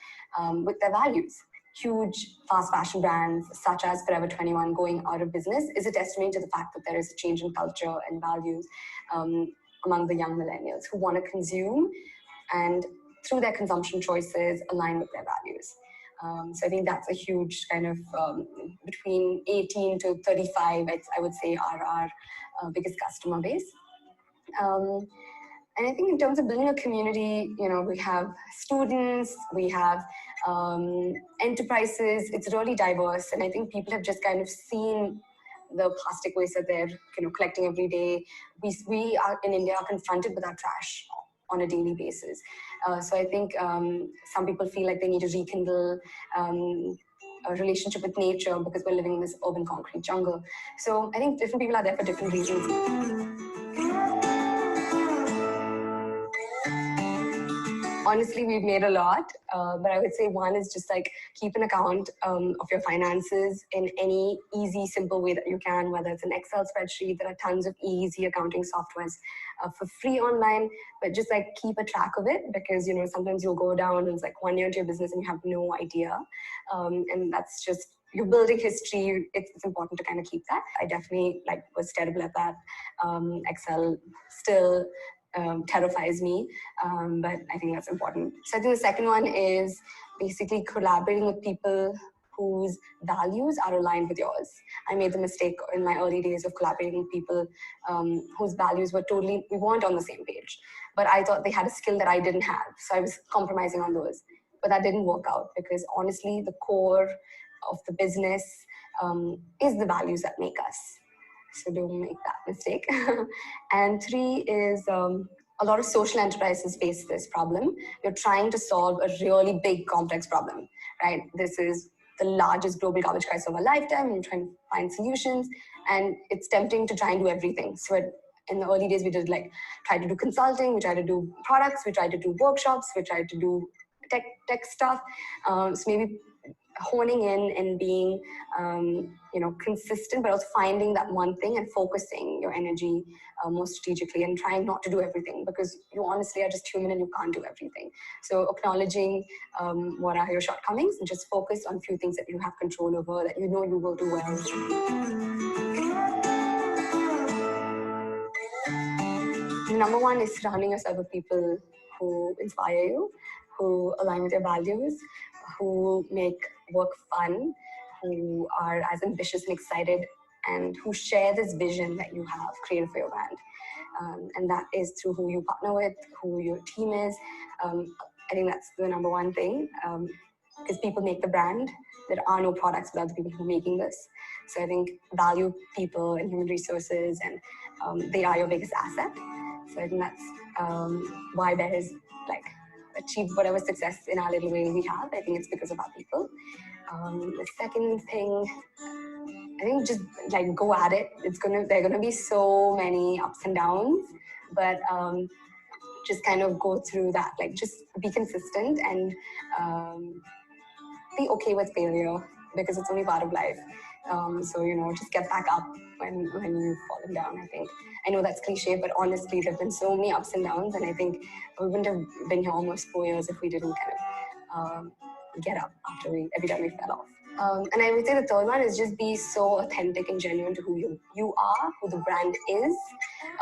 with their values. Huge fast fashion brands such as Forever 21 going out of business is a testimony to the fact that there is a change in culture and values among the young millennials who want to consume and through their consumption choices align with their values. So I think that's a huge kind of between 18 to 35, I would say are our biggest customer base. And I think in terms of building a community, you know, we have students, we have enterprises, it's really diverse. And I think people have just kind of seen the plastic waste that they're collecting every day. We are in India are confronted with our trash on a daily basis. So I think some people feel like they need to rekindle a relationship with nature because we're living in this urban concrete jungle. So I think different people are there for different reasons. Honestly, we've made a lot, but I would say one is just like keep an account of your finances in any easy, simple way that you can, whether it's an Excel spreadsheet. There are tons of easy accounting softwares for free online, but just like keep a track of it because, sometimes you'll go down and it's like 1 year into your business and you have no idea. And that's just, you're building history. It's important to kind of keep that. I definitely was terrible at that. Excel still terrifies me, but I think that's important. So I think the second one is basically collaborating with people whose values are aligned with yours. I made the mistake in my early days of collaborating with people whose values were we weren't on the same page, but I thought they had a skill that I didn't have. So I was compromising on those, but that didn't work out because honestly, the core of the business is the values that make us. So don't make that mistake. And 3 is a lot of social enterprises face this problem. You're trying to solve a really big, complex problem, right? This is the largest global garbage crisis of our lifetime. And you're trying to find solutions, and it's tempting to try and do everything. So in the early days, we did try to do consulting, we tried to do products, we tried to do workshops, we tried to do tech stuff. So maybe honing in and being consistent, but also finding that one thing and focusing your energy more strategically and trying not to do everything because you honestly are just human and you can't do everything. So acknowledging what are your shortcomings and just focus on a few things that you have control over that you will do well. Number 1 is surrounding yourself with people who inspire you, who align with your values, who make work fun, who are as ambitious and excited, and who share this vision that you have created for your brand. And that is through who you partner with, who your team is. I think that's the number 1 thing, because people make the brand. There are no products without the people who are making this. So I think value people and human resources, and they are your biggest asset. So I think that's why there is achieve whatever success in our little way we have. I think it's because of our people. The second thing, I think just go at it. There are gonna be so many ups and downs, but just kind of go through that. Just be consistent and be okay with failure because it's only part of life. So just get back up when you've fallen down. I think I know that's cliche, but honestly, there've been so many ups and downs, and I think we wouldn't have been here almost 4 years if we didn't kind of get up every time we fell off. And I would say the third one is just be so authentic and genuine to who you are, who the brand is,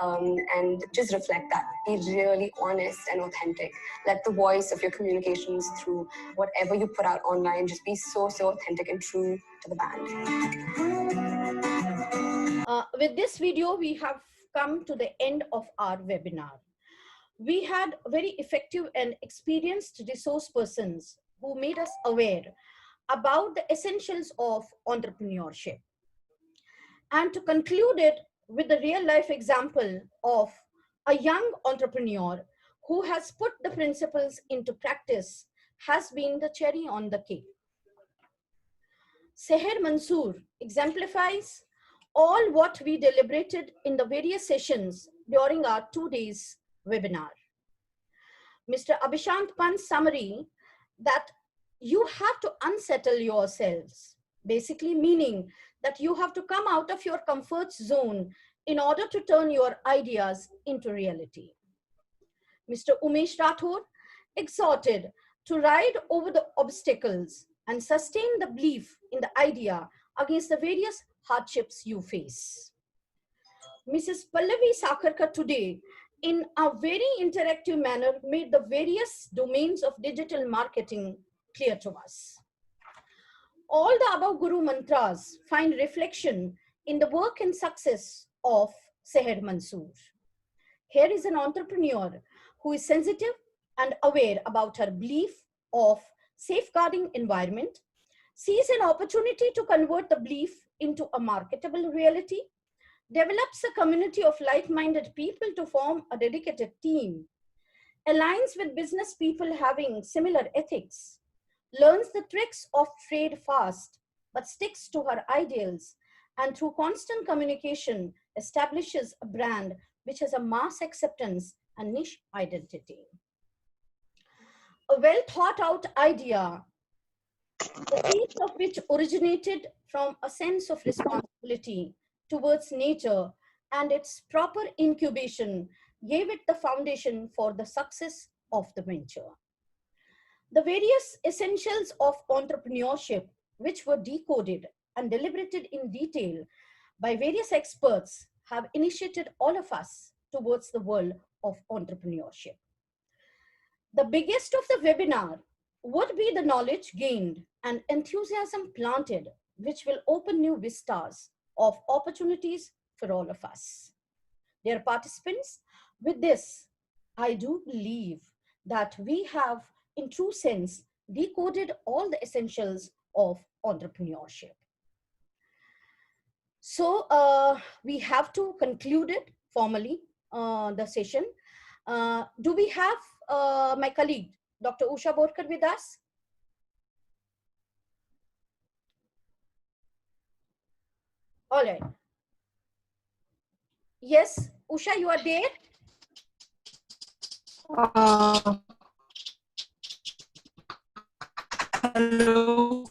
and just reflect that. Be really honest and authentic. Let the voice of your communications through whatever you put out online just be so authentic and true to the brand. With this video, we have come to the end of our webinar. We had very effective and experienced resource persons who made us aware about the essentials of entrepreneurship. And to conclude it with the real life example of a young entrepreneur who has put the principles into practice has been the cherry on the cake. Seher Mansoor exemplifies all what we deliberated in the various sessions during our 2 days webinar. Mr. Abhishant Pant's summary that you have to unsettle yourselves, basically meaning that you have to come out of your comfort zone in order to turn your ideas into reality. Mr. Umesh Rathore exhorted to ride over the obstacles and sustain the belief in the idea against the various hardships you face. Mrs. Pallavi Sakharkar today, in a very interactive manner, made the various domains of digital marketing clear to us. All the above Guru mantras find reflection in the work and success of Seher Mansoor. Here is an entrepreneur who is sensitive and aware about her belief of safeguarding environment, sees an opportunity to convert the belief into a marketable reality, develops a community of like-minded people to form a dedicated team, aligns with business people having similar ethics, learns the tricks of trade fast, but sticks to her ideals, and through constant communication establishes a brand which has a mass acceptance and niche identity. A well thought out idea, the seeds of which originated from a sense of responsibility towards nature and its proper incubation gave it the foundation for the success of the venture. The various essentials of entrepreneurship, which were decoded and deliberated in detail by various experts, have initiated all of us towards the world of entrepreneurship. The biggest of the webinar would be the knowledge gained and enthusiasm planted, which will open new vistas of opportunities for all of us. Dear participants, with this, I do believe that we have, in true sense, decoded all the essentials of entrepreneurship. So we have to conclude it formally, the session. Do we have my colleague, Dr. Usha Borkar, with us? All right. Yes, Usha, you are there? Hello.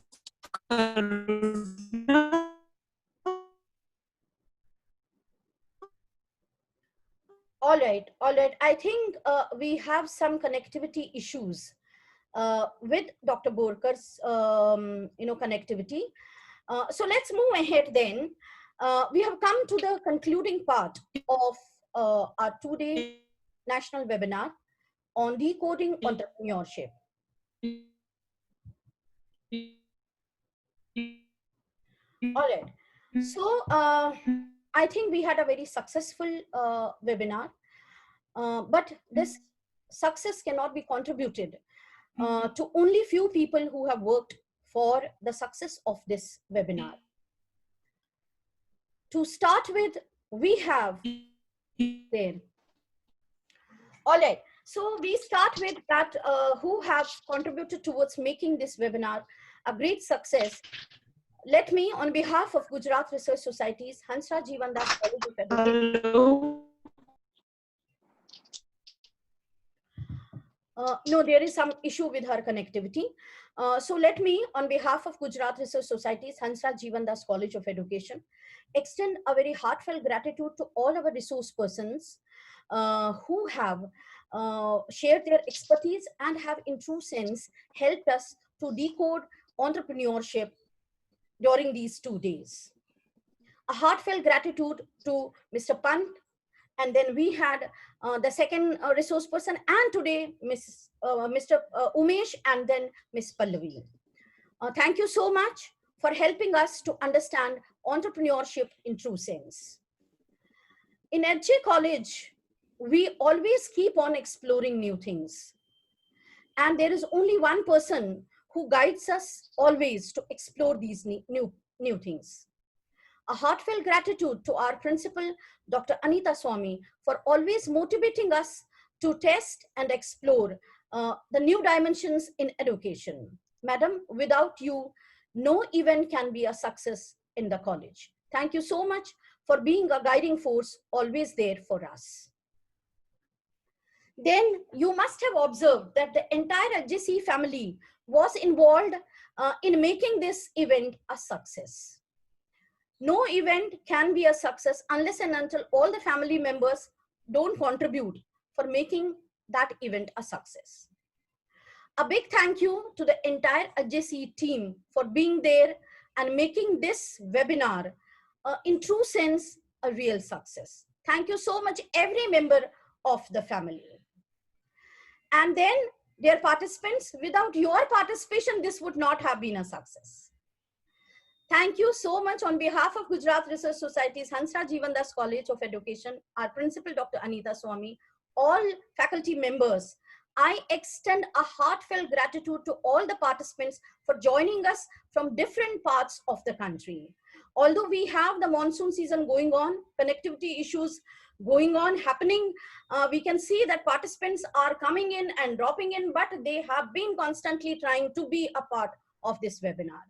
All right, all right. I think we have some connectivity issues with Dr. Borkar's, connectivity. So let's move ahead then. We have come to the concluding part of our two-day national webinar on decoding entrepreneurship. All right. So I think we had a very successful webinar, but this success cannot be contributed to only few people who have worked for the success of this webinar. To start with, we have there. All right. So we start with that who have contributed towards making this webinar a great success. Let me, on behalf of Gujarat Research Society's Hansraj Jeevan Das College of Education. Hello. No, there is some issue with her connectivity. So let me, on behalf of Gujarat Research Society's Hansraj Jeevan Das College of Education, extend a very heartfelt gratitude to all our resource persons who have shared their expertise and have, in true sense, helped us to decode entrepreneurship during these 2 days. A heartfelt gratitude to Mr. Pant, and then we had the second resource person, and today Mr. Umesh, and then Ms. Pallavi. Thank you so much for helping us to understand entrepreneurship in true sense. In EdJ College, we always keep on exploring new things. And there is only one person who guides us always to explore these new things. A heartfelt gratitude to our principal, Dr. Anita Swami, for always motivating us to test and explore the new dimensions in education. Madam, without you, no event can be a success in the college. Thank you so much for being a guiding force, always there for us. then you must have observed that the entire HJC family was involved in making this event a success. No event can be a success unless and until all the family members don't contribute for making that event a success. A big thank you to the entire HJC team for being there and making this webinar in true sense a real success. Thank you so much, every member of the family. And then, dear participants, without your participation, this would not have been a success. Thank you so much on behalf of Gujarat Research Society's Hansraj Jivandas College of Education, our principal, Dr. Anita Swami, all faculty members. I extend a heartfelt gratitude to all the participants for joining us from different parts of the country. Although we have the monsoon season going on, connectivity issues going on, happening, we can see that participants are coming in and dropping in, but they have been constantly trying to be a part of this webinar.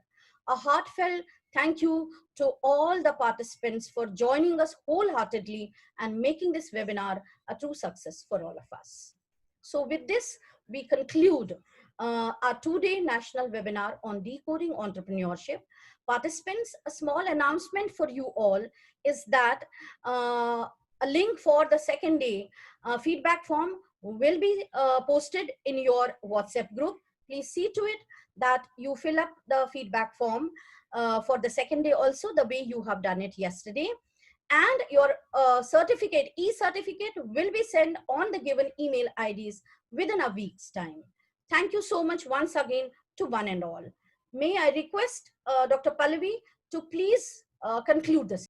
A heartfelt thank you to all the participants for joining us wholeheartedly and making this webinar a true success for all of us. So with this, we conclude our 2-day national webinar on decoding entrepreneurship. Participants, a small announcement for you all is that a link for the second day feedback form will be posted in your WhatsApp group. Please see to it that you fill up the feedback form for the second day also the way you have done it yesterday. And your certificate, e-certificate will be sent on the given email IDs within a week's time. Thank you so much once again to one and all. May I request Dr. Pallavi to please conclude this.